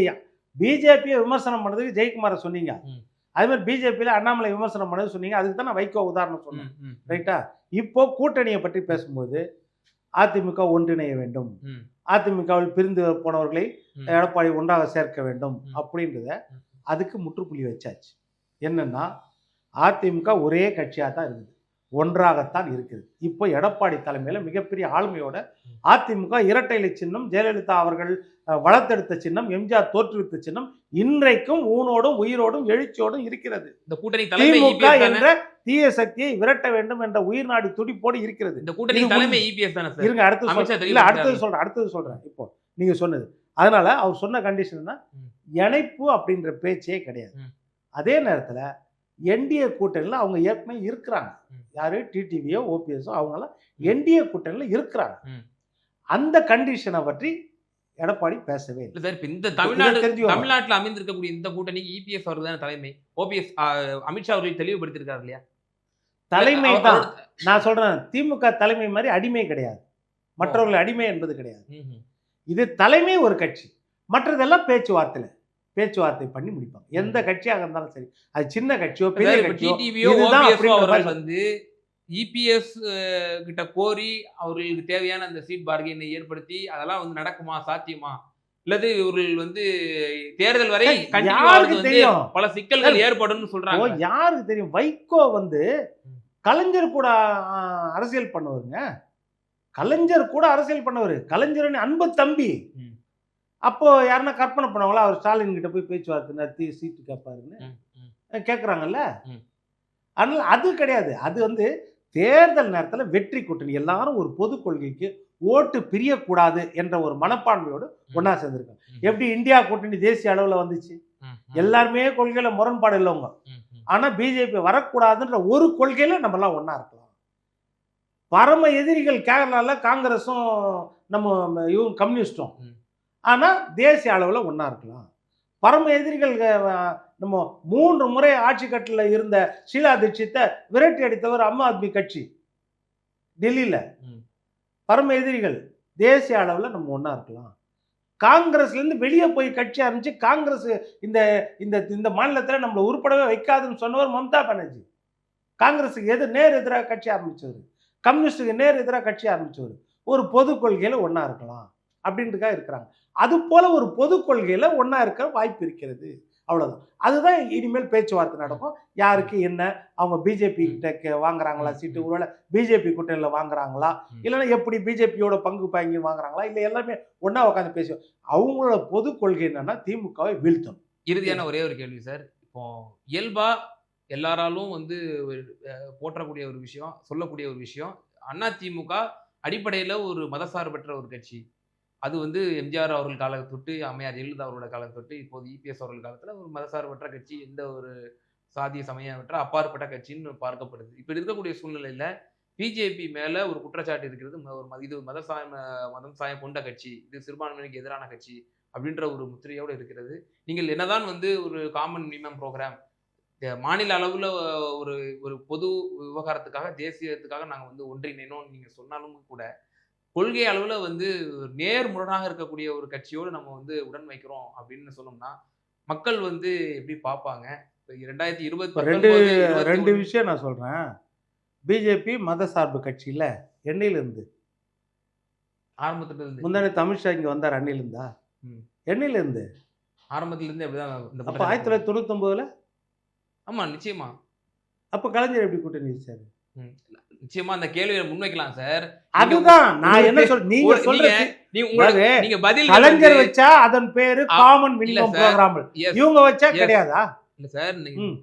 பிஜேபியை விமர்சனம் பண்ணதுக்கு ஜெயக்குமாரை சொன்னீங்க. ம். அதே மாதிரி பிஜேபியில அண்ணாமலை விமர்சனம் பண்ணது சொன்னீங்க. அதுக்கு தான் நான் வைகோ உதாரணம் சொன்னேன். ம், ம், ரைட்டா? இப்போ கூட்டணியை பற்றி பேசும்போது அதிமுக ஒன்றிணைய வேண்டும், ம், அதிமுகவில் பிரிந்து போனவர்களை ம். எடப்பாடி ஒன்றாக சேர்க்க வேண்டும் ம். அப்படின்றத ம். அதுக்கு முற்றுப்புள்ளி வச்சாச்சு. என்னன்னா அதிமுக ஒரே கட்சியாக தான் இருக்குது, ஒன்றாகத்தான் இருக்குது. இப்போ எடப்பாடி தலைமையில் மிகப்பெரிய ஆளுமையோட அதிமுக இரட்டை இலை சின்னம், ஜெயலலிதா அவர்கள் வளர்த்தெடுத்த சின்னம், எம்ஜிஆர் தோற்றுவித்த சின்னம் இன்றைக்கும் ஊனோடும் உயிரோடும் எழுச்சியோடும் இருக்கிறது. இந்த கூட்டணி தலைமை திமுக EPS தானே? என்ற தீய சக்தியை விரட்ட வேண்டும் என்ற உயிர் நாடி துடிப்போடு இருக்கிறது. இந்த கூட்டணி இது தலைமை இபிஎஸ் தானே சார்? இருங்க, அடுத்து அமித்ஷா சொல்றேன். இல்ல தெளிவுபடுத்தினாரு. அடுத்தது சொல்றேன். இப்போ நீங்க சொன்னது, அதனால அவர் சொன்ன கண்டிஷன் தான் ம். இணைப்பு அப்படின்ற பேச்சே கிடையாது. ம். அதே நேரத்துல என்டிஏ கூட்டணியில் அவங்க ஏற்கனவே இருக்கிறாங்க. ம். யாரு? டிடிவியோ ஓபிஎஸோ அவங்களாம் ம். என்டிஏ கூட்டணியில் இருக்கிறாங்க. ம். அந்த கண்டிஷனை பற்றி எடப்பாடி பேசவே இல்லை. இல்ல சார், இப்ப இந்த இதை தமிழ்நாடு தெரிஞ்சுக்கோங்க. தமிழ்நாட்டுல அமைந்திருக்கக்கூடிய இந்த கூட்டணிக்கு இபிஎஸ் அவர்கள் தானே தலைமை. ஓபிஎஸ் அமித்ஷா அவர்கள் தெளிவுபடுத்திருக்காரு இல்லையா? தலைமை அவர்- தான். அவர்- நான் சொல்றேன், திமுக தலைமை மாதிரி அடிமை கிடையாது, மற்றவர்கள் அடிமை என்பது கிடையாது. ம்ஹும். இது தலைமை ஒரு கட்சி, மற்றதெல்லாம் பேச்சுவார்த்தை பண்ணி முடிப்பாங்க. எந்த கட்சியாக இருந்தாலும் சரி, அது சின்ன கட்சியோ பெரிய சார், இப்ப கட்சியோ, டிடிவியோ இதுதான் ஓபிஎஸ் அப்படின்ற அவர்கள் மாதிரி. வந்து இபிஎஸ் கிட்ட கோரி அவர்களுக்கு தேவையான அந்த சீட் பார்கெனை ஏற்படுத்தி அதெல்லாம் வந்து நடக்குமா, சாத்தியமா? இல்லது இவர்கள் வந்து தேர்தல் வரை சார், continue யாருக்கு ஆகுறது வந்து தெரியும்? பல சிக்கல்கள் ஏற்படும் சொல்றாங்க. யாருக்கு தெரியும்? வைகோ வந்து ம். கலைஞர் கூட அரசியல் பண்ணவருங்க. கலைஞர் கூட அரசியல் பண்ணவர். கலைஞரின் அன்பு தம்பி. ம். அப்போ யாருன்னா கற்பனை பண்ணவங்களா அவர் ஸ்டாலின் கிட்ட போய் பேச்சுவார்த்தை நடத்தி சீட்டு கேட்பாருன்னு ம், ம், கேட்குறாங்கல்ல. ம். அதனால அது கிடையாது. அது வந்து தேர்தல் நேரத்தில் வெற்றி கூட்டணி எல்லாரும் ஒரு பொது கொள்கைக்கு ஓட்டு பிரியக்கூடாது என்ற ஒரு மனப்பான்மையோடு ஒன்றா சேர்ந்துருக்காங்க. ம். எப்படி இந்தியா கூட்டணி தேசிய அளவில் வந்துச்சு? ம், ம், எல்லாருமே கொள்கையில முரண்பாடு இல்லைவங்க. ம், ம். ஆனா பிஜேபி வரக்கூடாதுன்ற ஒரு கொள்கையில நம்ம எல்லாம் ஒண்ணா இருக்கலாம். பரம எதிரிகள் கேரளால காங்கிரஸும் நம்ம இவங்க கம்யூனிஸ்டும். ம். ஆனா தேசிய அளவுல ஒண்ணா இருக்கலாம். பரம எதிரிகள் நம்ம 3 முறை ஆட்சி கட்டில் இருந்த ஷீலா தீட்சித்தை விரட்டி அடித்தவர் ஆம் ஆத்மி கட்சி டெல்லியில. ம். பரம எதிரிகள். தேசிய அளவுல நம்ம ஒண்ணா இருக்கலாம். காங்கிரஸ்ல இருந்து வெளியே போய் கட்சி ஆரம்பிச்சு காங்கிரஸ் இந்த இந்த இந்த மாநிலத்தில் நம்மளை உருப்படவே வைக்காதுன்னு சொன்னவர் மம்தா பானர்ஜி. காங்கிரஸுக்கு நேர் எதிராக கட்சி ஆரம்பிச்சவர், கம்யூனிஸ்டுக்கு நேர் எதிராக கட்சி ஆரம்பிச்சவர். ஒரு பொது கொள்கையில ஒண்ணா இருக்கலாம் அப்படின்றதுக்காக இருக்கிறாங்க. அது போல ஒரு பொது கொள்கையில ஒண்ணா இருக்க வாய்ப்பு இருக்கிறது. அவ்வளவுதான். அதுதான் இனிமேல் பேச்சுவார்த்தை நடக்கும். யாருக்கு என்ன, அவங்க பிஜேபி கிட்ட வாங்குறாங்களா சீட்டு, ஒருவேளை பிஜேபி கூட்டணியில் வாங்குறாங்களா, இல்லைன்னா எப்படி பிஜேபியோட பங்கு பாங்கி வாங்குறாங்களா, இல்லை எல்லாமே ஒண்ணா உட்காந்து பேசுவோம். அவங்களோட பொது கொள்கை என்னன்னா திமுகவை வீழ்த்தணும். இறுதியான ஒரே ஒரு கேள்வி சார். இப்போ இயல்பா எல்லாராலும் வந்து போற்றக்கூடிய ஒரு விஷயம், சொல்லக்கூடிய ஒரு விஷயம், அதிமுக அடிப்படையில் ஒரு மதசார்பற்ற ஒரு கட்சி. அது வந்து எம்ஜிஆர் அவர்கள் காலம் தொட்டு, அம்மையார் ஜெயலலிதா அவரோட காலம் தொட்டு, இப்போது இபிஎஸ் அவர்கள் காலத்தில் ஒரு மதசார்பற்ற கட்சி, எந்த ஒரு சாதிய சமயமற்ற அப்பாற்பட்ட கட்சின்னு பார்க்கப்படுது. இப்படி இருக்கக்கூடிய சூழ்நிலையில் பிஜேபி மேலே ஒரு குற்றச்சாட்டு இருக்கிறது. இது மதம் சாயம் கொண்ட கட்சி, இது சிறுபான்மையினருக்கு எதிரான கட்சி அப்படின்ற ஒரு முத்திரையோடு இருக்கிறது. நீங்கள் என்னதான் வந்து ஒரு காமன் மினிமம் ப்ரோக்ராம் மாநில அளவில் ஒரு ஒரு பொது விவகாரத்துக்காக, தேசியத்துக்காக நாங்கள் வந்து ஒன்றிணைனோம் நீங்கள் சொன்னாலும் கூட, கொள்கை அளவில் வந்து நேர்முரணாக இருக்கக்கூடிய ஒரு கட்சியோடு நம்ம வந்து உடன் வைக்கிறோம் அப்படின்னு சொன்னோம்னா மக்கள் வந்து எப்படி பார்ப்பாங்க? 2020 ரெண்டு விஷயம் நான் சொல்றேன். பிஜேபி மத சார்பு கட்சியில எண்ணெயிலிருந்து ஆரம்பத்துல இருந்து முந்தானே அமித்ஷா இங்க வந்தார். அண்ணில இருந்தா எண்ணெயில இருந்து ஆரம்பத்துல இருந்து அப்படிதான் அப்ப 1999 ஆமா நிச்சயமா. அப்ப கலைஞர் எப்படி கூட்டணி வச்சாரு? நிச்சயமா அந்த கேள்வியை முன்வைக்கலாம் சார். அதுதான் நான் என்ன சொல்றேன். நீங்க சொல்றது நீங்க பதில் கலைஞர் வச்சா அதன் பேரு காமன் மினிமம் ப்ரோகிராம், இவங்க வச்சா கிடையாதா? இல்ல சார்,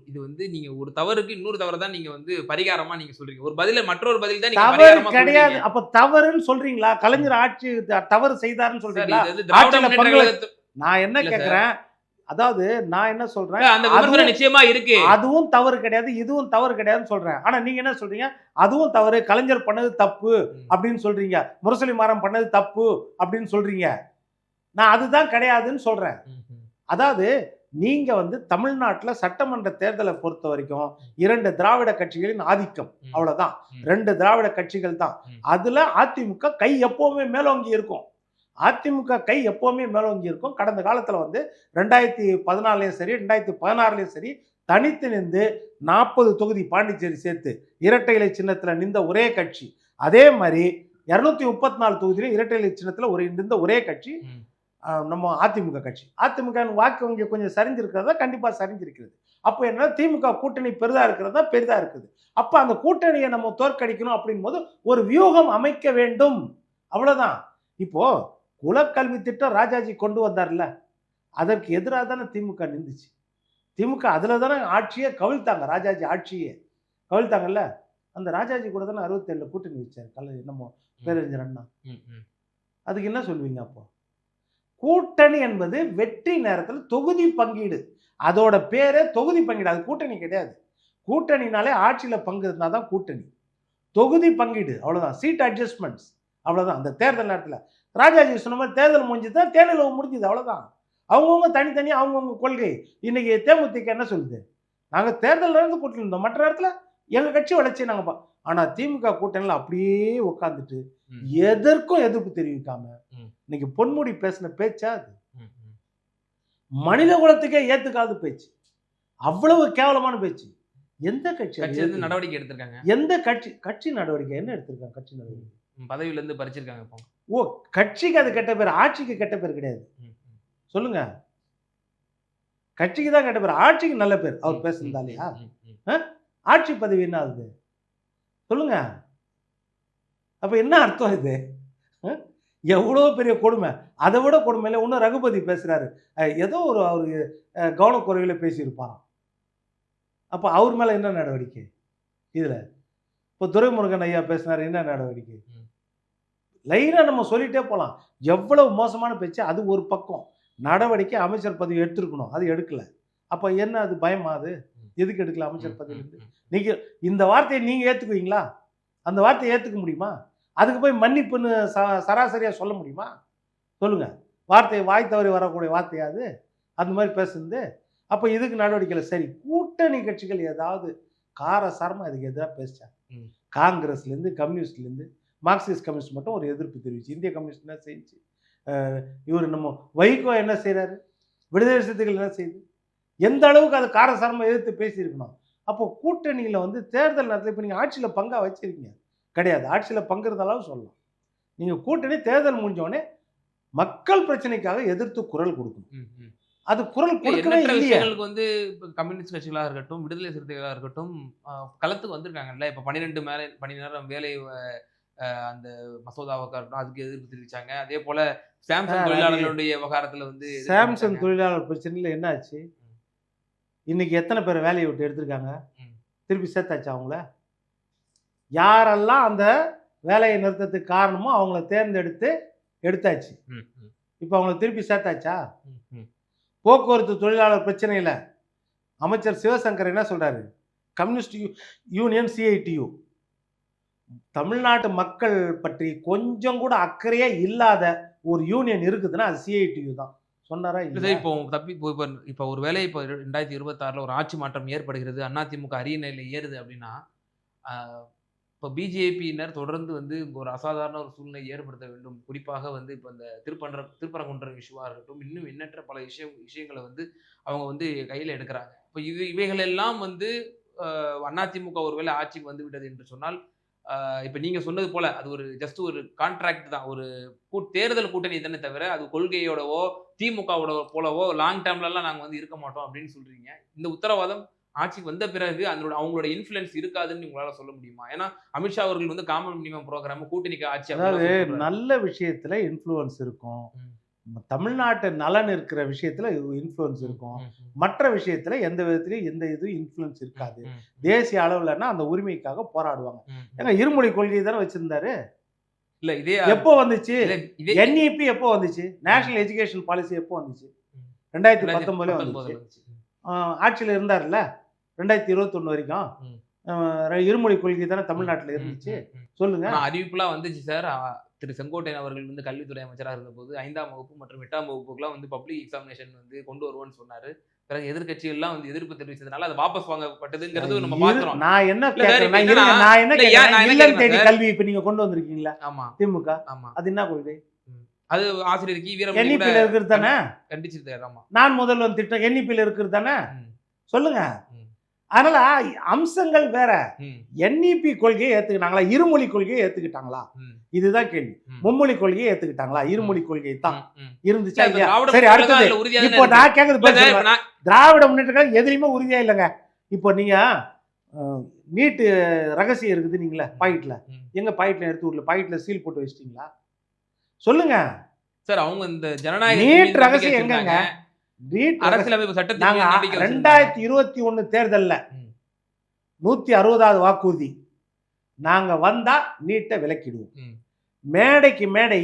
இது வந்து நீங்க ஒரு தவறுக்கு இன்னொரு தவறு தான் நீங்க வந்து பரிகாரமா நீங்க சொல்றீங்க. ஒரு பதில மற்றொரு பதில் தான் நீங்க தவறு கிடையாது. அப்ப தவறுன்னு சொல்றீங்களா? கலைஞர் ஆட்சி தவறு செய்தாருன்னு சொல்றீங்களா? நான் என்ன கேக்குறேன், அதாவது நான் என்ன சொல்றேன், அந்த விமர்சனம் நிச்சயமா இருக்கு. அதுவும் தவறு கிடையாது, இதுவும் தவறு கிடையாதுன்னு சொல்றேன். ஆனா நீங்க என்ன சொல்றீங்க, அதுவும் தவறு, கலைஞர் பண்ணது தப்பு அப்படின்னு சொல்றீங்க, முரசொலி மாறன் பண்ணது தப்பு அப்படின்னு சொல்றீங்க. நான் அதுதான் கிடையாதுன்னு சொல்றேன். அதாவது நீங்க வந்து தமிழ்நாட்டுல சட்டமன்ற தேர்தலை பொறுத்த வரைக்கும் 2 திராவிட கட்சிகளின் ஆதிக்கம், அவ்வளவுதான். 2 திராவிட கட்சிகள் தான். அதுல அதிமுக கை எப்பவுமே மேலோங்கி இருக்கும். அதிமுக கை எப்பவுமே மேலோங்கி இருக்கும். கடந்த காலத்துல வந்து 2014லயும் சரி 2016லயும் சரி தனித்து நின்று 40 தொகுதி பாண்டிச்சேரி சேர்த்து இரட்டை இலை சின்னத்துல நின்ற ஒரே கட்சி. அதே மாதிரி 234 தொகுதியிலும் இரட்டை இலை சின்னத்துல நின்ற ஒரே கட்சி நம்ம அதிமுக கட்சி. அதிமுக வாக்கு வங்கி கொஞ்சம் சரிஞ்சிருக்கிறதா கண்டிப்பா சரிஞ்சிருக்கிறது. அப்போ என்ன, திமுக கூட்டணி பெரிதா இருக்கிறதா பெரிதா இருக்குது. அப்ப அந்த கூட்டணியை நம்ம தோற்கடிக்கணும் அப்படின் போது ஒரு வியூகம் அமைக்க வேண்டும், அவ்வளவுதான். இப்போ குலக்கல்வி திட்டம் ராஜாஜி கொண்டு வந்தார்ல, அதற்கு எதிராக தானே திமுக நின்றுச்சு. திமுக அதுல தானே ஆட்சியை கவிழ்த்தாங்க, ராஜாஜி ஆட்சியை கவிழ்த்தாங்கல்ல. அந்த ராஜாஜி கூட தானே 67 கூட்டணி வச்சார் நம்ம பேரறிஞர் அண்ணா. அதுக்கு என்ன சொல்லுவீங்க? அப்போ கூட்டணி என்பது வெற்றி நேரத்தில் தொகுதி பங்கீடு, அதோட பேரே தொகுதி பங்கீடு, அது கூட்டணி கிடையாது. கூட்டணினாலே ஆட்சியில பங்கு இருந்தால் தான் கூட்டணி. தொகுதி பங்கீடு அவ்வளவுதான், சீட் அட்ஜஸ்ட்மெண்ட்ஸ் அவ்வளவுதான். அந்த தேர்தல் நேரத்தில் ராஜாஜி சொன்ன மாதிரி தேர்தல் முடிஞ்சுதான், தேர்தல் முடிஞ்சுது, அவ்வளவுதான். அவங்கவுங்க தனித்தனியாக அவங்கவுங்க கொள்கை. இன்னைக்கு தேமுதிக என்ன சொல்லுது, நாங்கள் தேர்தல் நேரத்தில் கூட்டணி இருந்தோம், மற்ற இடத்துல எங்கள் கட்சி வளர்ச்சி நாங்கள். ஆனால் திமுக கூட்டணியில் அப்படியே உட்காந்துட்டு எதற்கும் எதிர்ப்பு தெரிவிக்காம இன்னைக்கு பொன்முடி பேசின பேச்சா அது? மனித குலத்துக்கே ஏத்துக்காத பேச்சு, அவ்வளவு கேவலமான பேச்சு. எந்த கட்சி நடவடிக்கை எடுத்திருக்காங்க? எந்த கட்சி நடவடிக்கை என்ன எடுத்திருக்காங்க? கட்சி நடவடிக்கை பதவியில இருந்து பறிச்சிருக்காங்க. ஓ, கட்சிக்கு அது கெட்ட பேர், ஆட்சிக்கு கெட்ட பேர் கிடையாது. சொல்லுங்க, கட்சிக்கு தான் கெட்ட பேர், ஆட்சிக்கு நல்ல பேர். அவர் பேசுறதாலையா? ஆட்சி பதவி என்ன ஆகுது சொல்லுங்க? அப்ப என்ன அர்த்தம் இது? எவ்வளோ பெரிய கொடுமை. அதை விட கொடுமையில இன்னும் ரகுபதி பேசுறாரு, ஏதோ ஒரு அவருக்கு கவனக்குறைவில் பேசியிருப்பாராம். அப்போ அவர் மேல என்ன நடவடிக்கை இதுல? இப்போ துரைமுருகன் ஐயா பேசினாரு, என்ன நடவடிக்கை? லைனா நம்ம சொல்லிட்டே போகலாம். எவ்வளவு மோசமான பேச்சு. அது ஒரு பக்கம் நடவடிக்கை, அமைச்சர் பதவி எடுத்திருக்கணும், அது எடுக்கல. அப்போ என்ன, அது பயமா? அது எதுக்கு எடுக்கல அமைச்சர் பதவி? நீங்க இந்த வார்த்தையை நீங்க ஏத்துக்குவீங்களா? அந்த வார்த்தையை ஏத்துக்க முடியுமா? அதுக்கு போய் மன்னிப்புன்னு சராசரியா சொல்ல முடியுமா? சொல்லுங்க. வார்த்தையை வாய் தவறி வரக்கூடிய வார்த்தையாது அந்த மாதிரி பேசுறது. அப்போ இதுக்கு நடவடிக்கையில் சரி. கூட்டணி கட்சிகள் ஏதாவது காரசாரமாக இதுக்கு எதிராக பேசிச்சா? காங்கிரஸ்லேருந்து கம்யூனிஸ்ட்லேருந்து மார்க்சிஸ்ட் கம்யூனிஸ்ட் மட்டும் ஒரு எதிர்ப்பு தெரிவிச்சு. இந்திய கம்யூனிஸ்ட் என்ன செய்யுச்சு? இவர் நம்ம வைகோ என்ன செய்கிறாரு? விடுதலை சிறுத்தைகள் என்ன செய்யுது? எந்த அளவுக்கு அது காரசாரமாக எதிர்த்து பேசியிருக்கணும். அப்போ கூட்டணியில் வந்து தேர்தல் நேரத்தில் இப்போ நீங்கள் ஆட்சியில் பங்கா வச்சிருக்கீங்க கிடையாது. ஆட்சியில் பங்கு இருந்தாலும் சொல்லலாம். நீங்கள் கூட்டணி தேர்தல் முடிஞ்சோடனே மக்கள் பிரச்சனைக்காக எதிர்த்து குரல் கொடுக்கணும். அது குரல் கொடுக்கவே இல்லையே. வந்து கம்யூனிஸ்ட் கட்சிகளாக இருக்கட்டும், விடுதலை சிறுத்தைகளாக இருக்கட்டும், களத்துக்கு வந்திருக்காங்கல்ல. இப்போ 12 மணி நேரம் வேலை அந்த மசோதாவுக்காக இருக்கட்டும், அதுக்கு எதிர்ப்பு தெரிவிச்சாங்க. அதே போல சாம்சங் தொழிலாளர்களுடைய விவகாரத்தில் வந்து சாம்சங் தொழிலாளர் பிரச்சனையில் என்ன ஆச்சு? இன்னைக்கு எத்தனை பேர் வேலையை விட்டு எடுத்திருக்காங்க? திருப்பி சேர்த்தாச்சு அவங்கள? யாரெல்லாம் அந்த வேலையை நிறுத்தத்துக்கு காரணமோ அவங்கள தேர்ந்தெடுத்து எடுத்தாச்சு. இப்போ அவங்கள திருப்பி சேர்த்தாச்சா? போக்குவரத்து தொழிலாளர் பிரச்சனையில் அமைச்சர் சிவசங்கர் என்ன சொல்றாரு? கம்யூனிஸ்ட் யூனியன் சிஐடியு தமிழ்நாட்டு மக்கள் பற்றி கொஞ்சம் கூட அக்கறையே இல்லாத ஒரு யூனியன் இருக்குதுன்னா அது சிஐடியு தான். சொன்னாரா? இப்போ ஒரு வேலை இப்போ 2026 ஒரு ஆட்சி மாற்றம் ஏற்படுகிறது, அதிமுக அரியணையில் ஏறுது அப்படின்னா, இப்போ பிஜேபியினர் தொடர்ந்து வந்து ஒரு அசாதாரண ஒரு சூழ்நிலை ஏற்படுத்த வேண்டும். குறிப்பாக வந்து இப்போ இந்த திருப்பரங்குன்றம் இஷ்யூவாக இருக்கட்டும், இன்னும் எண்ணற்ற பல விஷயங்களை வந்து அவங்க வந்து கையில் எடுக்கிறாங்க. இப்போ இவைகளெல்லாம் வந்து அதிமுக ஒருவேளை ஆட்சிக்கு வந்து விட்டது என்று சொன்னால், இப்போ நீங்க சொன்னது போல அது ஒரு ஜஸ்ட் ஒரு கான்ட்ராக்ட் தான், ஒரு தேர்தல் கூட்டணி தானே தவிர அது கொள்கையோடவோ திமுகவோட போலவோ லாங் டேர்ம்லாம் நாங்கள் வந்து இருக்க மாட்டோம் அப்படின்னு சொல்றீங்க. இந்த உத்தரவாதம் ஆட்சிக்கு வந்த பிறகு அவங்களோட இன்ஃப்ளூயன்ஸ் இருக்காதுன்னு உங்களால சொல்ல முடியுமா? ஏன்னா அமித்ஷா அவர்கள் வந்து காமன் மினிமம் ப்ரோக்ராம் கூட்டணிக்கு ஆட்சி, அதாவது நல்ல விஷயத்துல இன்ஃப்ளூயன்ஸ் இருக்கும், தமிழ்நாட்டு நலன் இருக்கிற விஷயத்துல இன்ஃப்ளூயன்ஸ் இருக்கும், மற்ற விஷயத்துல எந்த விதத்திலையும் எந்த இதுவும் இன்ஃப்ளூயன்ஸ் இருக்காது. தேசிய அளவுலன்னா அந்த உரிமைக்காக போராடுவாங்க. ஏன்னா இருமொழி கொள்கை தானே வச்சிருந்தாரு. இல்ல இதே எப்போ வந்துச்சு? என்இபி எப்போ வந்துச்சு? நேஷனல் எஜுகேஷன் பாலிசி எப்போ வந்துச்சு? 2019 வந்துச்சு. ஆட்சியில் இருந்தார்ல 2021 வரைக்கும் இருமொழி கொள்கை தானே தமிழ்நாட்டில் இருந்துச்சு. சொல்லுங்க. அறிவிப்புலாம் வந்துச்சு சார். திரு செங்கோட்டையன் அவர்கள் வந்து கல்வித்துறை அமைச்சராக இருந்தபோது 5ஆம் வகுப்பு மற்றும் 8ஆம் வகுப்புக்குலாம் வந்து பப்ளிக் எக்ஸாமினேஷன் வந்து கொண்டு வருவோன்னு சொன்னாரு. பிறகு எதிர்க்கட்சிகள்லாம் வந்து எதிர்ப்பு தெரிவிச்சதுனால அது வாபஸ் வாங்கப்பட்டதுங்கிறது நம்ம இரு- பாக்குறோம். நான் என்ன இல்ல சார், இப்ப கேட்கறேன் என்னன்னா- நான் என்ன இல்ல, கேட்கறேன் நான் என்ன இல்லம் கேட்கறேன் தேடி சார்? கல்வி இப்ப நீங்க கொண்டு வந்திருக்கீங்களா ஆமா திமுக ஆமா அது என்ன கொள்கை அது ஆசிரியருக்கு வீரமணி கூட என்இபில இருக்கிறது தானே கண்டிச்சிருக்காரு. ஆமா நான் முதல்வன் திட்டம் என்இபில இருக்கிறது தானே ம், சொல்லுங்க ம், அதனால அம்சங்கள் வேற ம், என்இபி கொள்கையை ஏத்துக்கிட்டாங்களா இருமொழி கொள்கையை ஏத்துக்கிட்டாங்களா ம், இதுதான் கேள்வி ம். மும்மொழி கொள்கையை ஏத்துக்கிட்டாங்களா இருமொழி கொள்கை தான் ம், ம். இருந்துச்சா இல்ல, இப்ப இல்லையா திராவிட சரி முன்னேற்ற அடுத்தது கழகம் அதுல உறுதியா தானே இப்போ இருக்கு. நான் கேக்குறது இல்ல சார், பேசுங்க. இப்ப நான் திராவிட முன்னேற்ற கழகம் எதுலையுமே உறுதியா இல்லைங்க இப்போ நீங்க நீட்டு ரகசியம் இருக்குது நீங்களே பாக்கெட்ல ம். எங்க பாக்கெட்ல எடுத்து விடல பாக்கெட்ல சீல் போட்டு வச்சிட்டீங்களா சொல்லுங்க சார் அவங்க இந்த ஜனநாயக நீட் ரகசியம் எங்கங்க நீட் அரசியலமைப்பு சட்டத்தின் நாங்க மீது நம்பிக்கை வச்சிருந்தாங்க. 2021 தேர்தல்ல ம். 160வது வாக்குறுதி நாங்க வந்தா நீட்டை விலக்கிடுவோம் ம். மேடைக்கு மேடை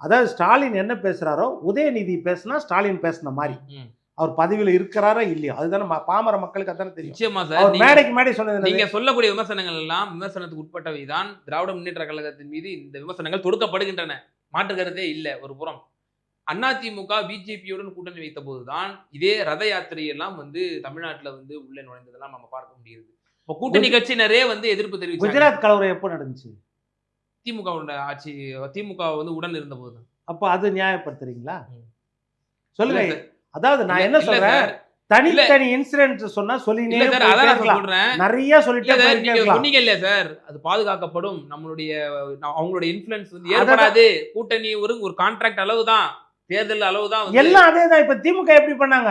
அதாவது ஸ்டாலின் என்ன பேசுறாரோ உதயநிதி பேசினா ஸ்டாலின் பேசின மாதிரி ம். அவர் பதவியில இருக்கிறாரா இல்லையா அதுதானே பாமர மக்களுக்கு அதானே தெரியும் நிச்சயமா சார், அவர் நீங்க- மேடைக்கு மேடை சொன்னது என்னது? நீங்க சொல்லக்கூடிய விமர்சனங்கள் எல்லாம் விமர்சனத்துக்கு உட்பட்டவைதான். திராவிட முன்னேற்ற கழகத்தின் மீது இந்த விமர்சனங்கள் தொடுக்கப்படுகின்றன, மாற்று கருத்தே இல்ல. ஒரு புறம் அதிமுக பிஜேபியுடன் கூட்டணி வைத்த போதுதான் இதே ரத யாத்திரையெல்லாம் வந்து தமிழ்நாட்டுல வந்து உள்ளே நுழைந்ததெல்லாம் நம்ம பார்க்க முடியுது. இப்போ கூட்டணி கட்சியினரே வந்து எதிர்ப்பு தெரிவிச்சாங்க. குஜராத் கலவரம் எப்போ நடந்துச்சு திமுக ஆட்சி, திமுக வந்து உடன் இருந்த போது. அப்போ அது நியாயப்படுத்துறீங்களா ம். சொல்லுங்க இல்ல சார். அதாவது நான் என்ன இல்ல சொல்றேன் சார். தனித்தனி இன்சிடென்ட் சொன்னா சொல்லினே இல்ல சார், அதான் நான் சொல்றேன். நிறைய சொல்லிட்டே இல்ல சார், போயிட்டே நீங்க இருக்கலாம். சொன்னீங்க இல்லையா சார், அது பாதுகாக்கப்படும், நம்மளுடைய அவங்களுடைய இன்ஃப்ளூயன்ஸ் வந்து ஏற்படாது, கூட்டணி ஒரு கான்ட்ராக்ட் அளவு தான், தேர்தல் அளவு தான் வந்து. எல்லாம் அதேதான் இப்ப திமுக எப்படி பண்ணாங்க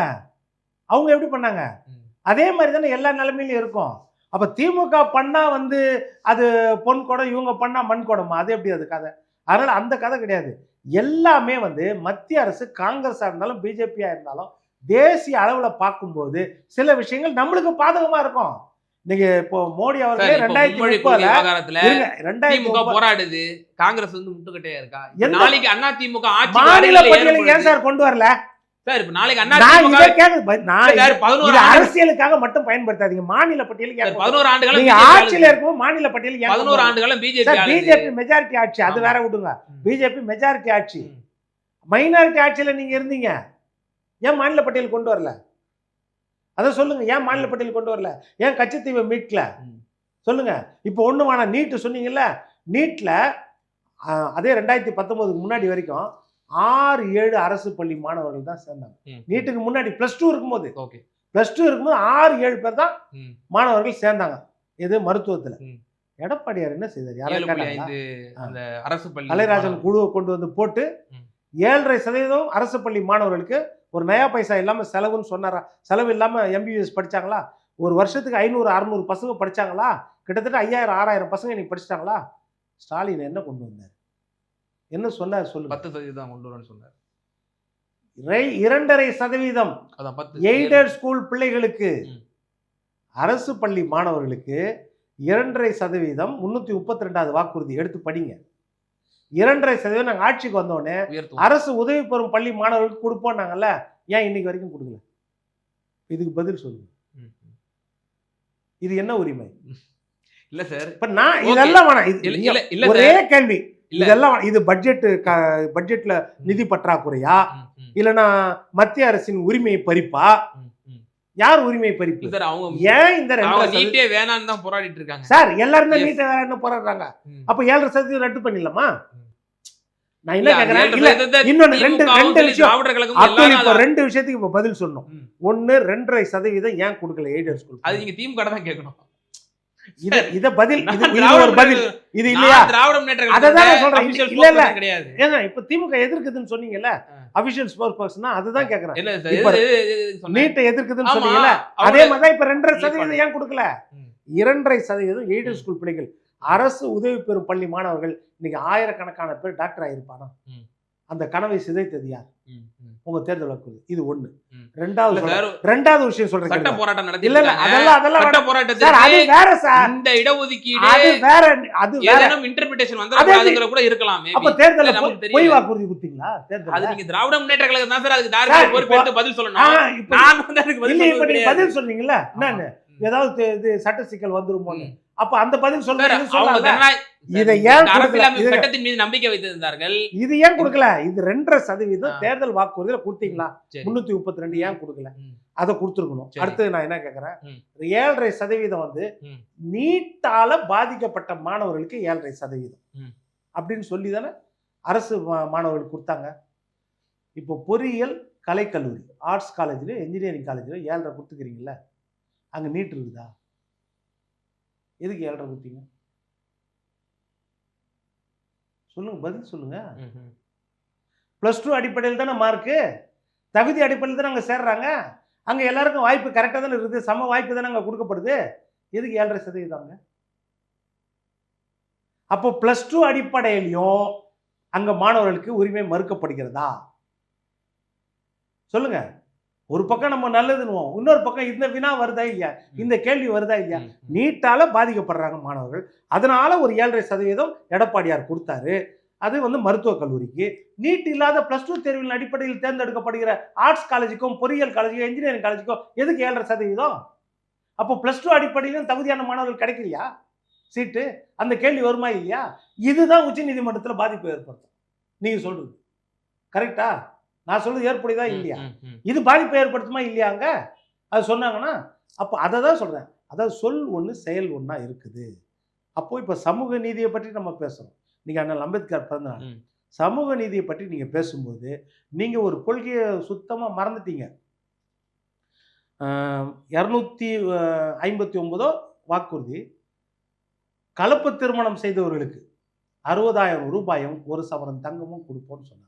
அவங்க எப்படி பண்ணாங்க ம். அதே மாதிரி தானே எல்லா நிலைமையிலும் இருக்கும் அப்ப திமுக பண்ணா வந்து அது பொன் குடம் இவங்க பண்ணா மண் குடமா அது எப்படி அது கதை அதனால அந்த கதை கிடையாது எல்லாமே வந்து மத்திய அரசு காங்கிரஸா இருந்தாலும் பிஜேபியா இருந்தாலும் தேசிய அளவுல பார்க்கும்போது சில விஷயங்கள் நம்மளுக்கு பாதகமா இருக்கும் இன்னைக்கு இப்போ மோடி சார், அவர்களே இப்போ மும்மொழி கொள்கை விவகாரத்துல திமுக 2030 போராடுது, காங்கிரஸ் வந்து முட்டுக்கட்டையா இருக்கா? இப்ப எந்த- நாளைக்கு அதிமுக ஆட்சி மாநில காரியத்துல பட்டியலுக்கு ஏன் ஏற்படுது. சார் கொண்டு வரல சார், இப்ப நாளைக்கு நான் அதிமுக இதை கேக்குது நான் சார், இது 11 ஆண்டு- அரசியலுக்காக மட்டும் பயன்படுத்தாதீங்க மாநில பட்டியலுக்கு சார், ஏன் 11 ஆண்டுகளும் நீங்க BJP ஆட்சியில இருக்கும்போது மாநில பட்டியலுக்கு ஏன் 11 ஆண்டுகளும் பிஜேபி சார் பிஜேபி மெஜாரிட்டி ஆட்சி அது ஆமா. வேற விடுங்க ம். பிஜேபி மெஜாரிட்டி ஆட்சி மைனாரிட்டி ஆட்சியில நீங்க இருந்தீங்க ஏன் மாநில பட்டியல் கொண்டு வரல அதை சொல்லுங்க ஏன் மாநில பட்டியல் கொண்டு வரல ஏன் கச்சத்தீவை மீட்கல சொல்லுங்க இப்போ ஒண்ணு வேணாம் நீட்டு சொன்னீங்கல்ல நீட்ல அதே 2019 முன்னாடி வரைக்கும் 6-7 அரசு பள்ளி மாணவர்கள் தான் சேர்ந்தாங்க நீட்டுக்கு முன்னாடி +2 இருக்கும்போது ஓகே +2 இருக்கும்போது 6-7 பேர் தான் ம். மாணவர்கள் சேர்ந்தாங்க இது மருத்துவத்துல ம். எடப்பாடியார் என்ன செய்தார் யாராவது கேட்டாங்களா? 7.5 அந்த அரசு பள்ளி கலைராஜன் குழுவை கொண்டு வந்து போட்டு ம். 7.5% அரசு பள்ளி மாணவர்களுக்கு ஒரு நயா பைசா இல்லாம செலவுன்னு சொன்னாரா செலவு இல்லாம எம்பிபிஎஸ் படிச்சாங்களா ஒரு வருஷத்துக்கு 500-600 பசங்க படிச்சாங்களா கிட்டத்தட்ட 5000-6000 பசங்க இன்னைக்கு படிச்சிட்டாங்களா ஸ்டாலின் என்ன கொண்டு வந்தார் என்ன சொன்னார் சொல்லுங்க 10% கொண்டு வரணும்னு சொன்னார். 2.5% அதான் 10 எய்டட் ஸ்கூல் பிள்ளைகளுக்கு ம். அரசு பள்ளி மாணவர்களுக்கு 2.5% 332வது வாக்குறுதி எடுத்து படிங்க 2.5% நாங்கள் ஆட்சிக்கு வந்தோடனே உயர்த்துவோம். அரசு உதவி பெறும் பள்ளி மாணவர்களுக்கு கொடுப்போம் நாங்கல்ல ஏன் இன்னைக்கு வரைக்கும் கொடுக்கல இதுக்கு பதில் சொல்லுங்க ம். இது என்ன உரிமை இல்ல சார், இப்ப நான் Okay. இதெல்லாம் வேணாம் இது இல்ல இல்ல இல்ல ஒரே சார். கேள்வி இல்ல. இதெல்லாம் வேணாம். இது பட்ஜெட்ல நிதி பற்றாக்குறையா ம், ம், இல்லைன்னா மத்திய அரசின் உரிமையை பறிப்பா ம், ம். யார் உரிமை பறிப்பு இல்ல சார், அவங்க ஏன் இந்த அவங்க 2.5% நீட்டே வேணாம்னு தான் போராடிட்டு இருக்காங்க. சார் எல்லாரும் Yes. நீட்டை வேற என்ன போராடுறாங்க ம். அப்ப 7% ரத்து பண்ணிடலாமா ம். நான் இல்ல, என்ன அது கேக்குறேன் ஏழு இல்ல சதவீதத்தை இன்னொன்னு திமுகவும் ரெண்டு சரி, விஷயம் திராவிடர் கழகமும் அப்போ எல்லாரும் இப்போ அதான். 2 விஷயத்துக்கு இப்ப பதில் சொல்லணும் ம். ஒண்ணு 2.5% ஏன் கொடுக்கல எய்டட் ஸ்கூல் அது நீங்க திமுக தான் கேட்கணும். இத பதில் இது நான் இது திராவிட ஒரு பதில் இது நான் இல்லையா திராவிட முன்னேற்ற அததான் கழகத்தோட நான் சொல்றேன். official இல்ல, இல்ல. spokesperson கிடையாது. ஏங்க இப்ப திமுக எதிர்க்குதுன்னு சொன்னீங்கல்ல அபிஷியல் ஸ்போர்ட்ஸ் பர்சனா அதுதான் கேக்குறேன் இல்ல சார், இப்ப இது சொன்னேன். நீட்டை எதிர்க்குதுன்னு ஆமா, சொன்னீங்கல்ல அவங்க- அதே மாதிரி இப்ப Lead 2.5% ஏன் கொடுக்கல ம். 2.5% எய்டட் ம். ஸ்கூல் பிள்ளைகள் அரசு உதவி பெறும் பள்ளி மாணவர்கள் இன்னைக்கு ஆயிரக்கணக்கான பேர் டாக்டர் ஆயிருப்பானா ம். அந்த கனவை சிதைத்தது யார் ம், ம். உங்க தேர்தல் வாக்குறுதி இது ஒண்ணு ம். ரெண்டாவது இல்ல சொல்றேன். சார், ரெண்டாவது விஷயம் சொல்றேன் சட்ட கேளுங்க. போராட்டம் இல்ல நடத்தி இல்ல அதெல்லாம் அதெல்லாம் சட்ட வேணாம். சார் போராட்டத்திற்கு அது வேற சார் இந்த இடஒதுக்கீடு அது வேற அது வேற ஏதேனும் இன்டர்பிரேஷன் வந்துடக்கூடாதுங்கிற கூட இருக்கலாம் maybe. அப்ப தேர்தல்ல இல்ல, நமக்கு தெரியல. பொய் வாக்குறுதி கொடுத்தீங்களா அது தேர்தல் நீங்க திராவிட முன்னேற்ற கழகம் தான் சார் அதுக்கு சார், தார்மீக இப்போ- பொறுப்பேற்று பதில் சொல்லணும். நான் வந்து அதுக்கு பதில் இல்ல இப்ப சொல்றது நீங்க கிடையாது. பதில் சொன்னீங்கல்ல என்னன்னு ம். ஏதாவது இது சட்ட சிக்கல் வந்துருமோன்னு. ம். அப்ப அந்த பதில் சார், சொல்றது அவங்க சொல்லலாம். ஜனநாயக இதை இந்த ஏன் கொடுக்கல? அரசியலமைப்பு சட்டத்தின் மீது நம்பிக்கை வைத்திருந்தார்கள். இது ஏன் கொடுக்கல? இது 2.5% ஆ. தேர்தல் வாக்குறுதியில கொடுத்தீங்களா? சரி. 332 ஏன் கொடுக்கல? ம். அதை கொடுத்துருக்கணும். சரி. அடுத்து நான் என்ன கேட்கறேன், ம். 7.5% வந்து ம். நீட்டால பாதிக்கப்பட்ட மாணவர்களுக்கு 7.5% ம். அப்படின்னு சொல்லி தானே அரசு மாணவர்களுக்கு கொடுத்தாங்க. இப்போ பொறியியல் கலைக்கல்லூரி, ஆர்ட்ஸ் காலேஜ்ல, இன்ஜினியரிங் காலேஜ்ல 7.5 கொடுத்துக்கிறீங்கல்ல, அங்க நீட் இருக்குதா? எதுக்கு 7.5 கொடுத்தீங்க? சொல்லுங்க, பதில் சொல்லுங்க. ம்ஹும். +2 அடிப்படையில் தானே மார்க்கு, தகுதி அடிப்படையில் தானே அங்கே சேர்றாங்க. அங்கே எல்லாருக்கும் வாய்ப்பு கரெக்டாக தானே இருக்குது, சம வாய்ப்பு தானே அங்கே கொடுக்கப்படுது. எதுக்கு 7.5%? அப்போ +2 அடிப்படையிலையும் அங்கே மாணவர்களுக்கு உரிமை மறுக்கப்படுகிறதா? சொல்லுங்க. ஒரு பக்கம் நம்ம நல்லதுன்னுவோம், இன்னொரு பக்கம் இந்த வினா வருதா இல்லையா, இந்த கேள்வி வருதா இல்லையா? நீட்டால பாதிக்கப்படுறாங்க மாணவர்கள். அதனால ஒரு 7.5% எடப்பாடியார் கொடுத்தாரு. அது வந்து மருத்துவக் கல்லூரிக்கு. நீட் இல்லாத +2 தேர்வின் அடிப்படையில் தேர்ந்தெடுக்கப்படுகிற ஆர்ட்ஸ் காலேஜுக்கும், பொறியியல் காலேஜுக்கும், இன்ஜினியரிங் காலேஜுக்கும் எதுக்கு 7.5%? அப்போ +2 அடிப்படையிலும் தகுதியான மாணவர்கள் கிடைக்கலையா சீட்டு? அந்த கேள்வி வருமா இல்லையா? இதுதான் உச்ச நீதிமன்றத்தில் பாதிப்பு ஏற்படுத்தும். நீங்க சொல்றது கரெக்டா? நான் சொல்றது ஏற்புடையதா இல்லையா? இது பாதிப்பை ஏற்படுத்துமா இல்லையாங்க? அது சொன்னாங்கன்னா அப்போ அதை தான் சொல்றேன். அதாவது சொல் ஒன்று, செயல் ஒன்றா இருக்குது. அப்போ இப்போ சமூக நீதியை பற்றி நம்ம பேசுறோம். நீங்க அண்ணல் அம்பேத்கர் பிறந்தநாள், சமூக நீதியை பற்றி நீங்க பேசும்போது நீங்க ஒரு கொள்கையை சுத்தமா மறந்துட்டீங்க. 259 வாக்குறுதி, கலப்பு திருமணம் செய்தவர்களுக்கு 60,000 ரூபாயும் 1 சவரன் தங்கமும் கொடுப்போம்னு சொன்னாங்க.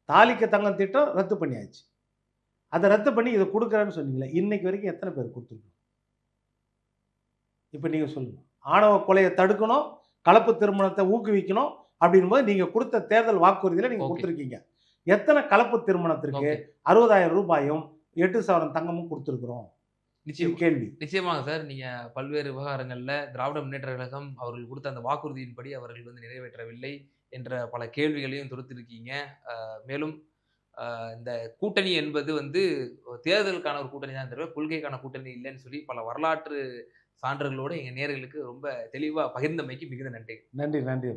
தாலிக்கு தங்கம் திட்டம் ரத்து பண்ணியாச்சு. அதை ரத்து பண்ணி இதை கொடுக்குறேன்னு சொன்னீங்களே, இன்னைக்கு வரைக்கும் எத்தனை பேர் கொடுத்துருக்கோம்? இப்போ நீங்க சொல்லுங்க. ஆணவ கொலையை தடுக்கணும், கலப்பு திருமணத்தை ஊக்குவிக்கணும் அப்படின்போது நீங்க கொடுத்த தேர்தல் வாக்குறுதியில நீங்க கொடுத்துருக்கீங்க. எத்தனை கலப்பு திருமணத்திற்கு 60,000 ரூபாயும் 8 சவரன் தங்கமும் கொடுத்துருக்குறோம்? கேள்வி. நிச்சயமாக சார். நீங்க பல்வேறு விவகாரங்கள்ல திராவிட முன்னேற்ற கழகம் அவர்கள் கொடுத்த அந்த வாக்குறுதியின்படி அவர்கள் வந்து நிறைவேற்றவில்லை என்ற பல கேள்விகளையும் தொடுத்திருக்கீங்க. மேலும் இந்த கூட்டணி என்பது வந்து தேர்தலுக்கான ஒரு கூட்டணி தான் தவிர கொள்கைக்கான கூட்டணி இல்லைன்னு சொல்லி பல வரலாற்று சான்றுகளோடு எங்க நேயர்களுக்கு ரொம்ப தெளிவா பகிர்ந்தமைக்கு மிகுந்த நன்றி. நன்றி நன்றி.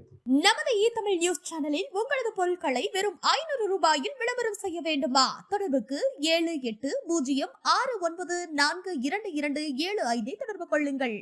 நமது தமிழ் நியூஸ் சேனலில் உங்களது பொருட்களை வெறும் 500 ரூபாயில் விளம்பரம் செய்ய வேண்டுமா? தொடர்புக்கு 7806942275 தொடர்பு கொள்ளுங்கள்.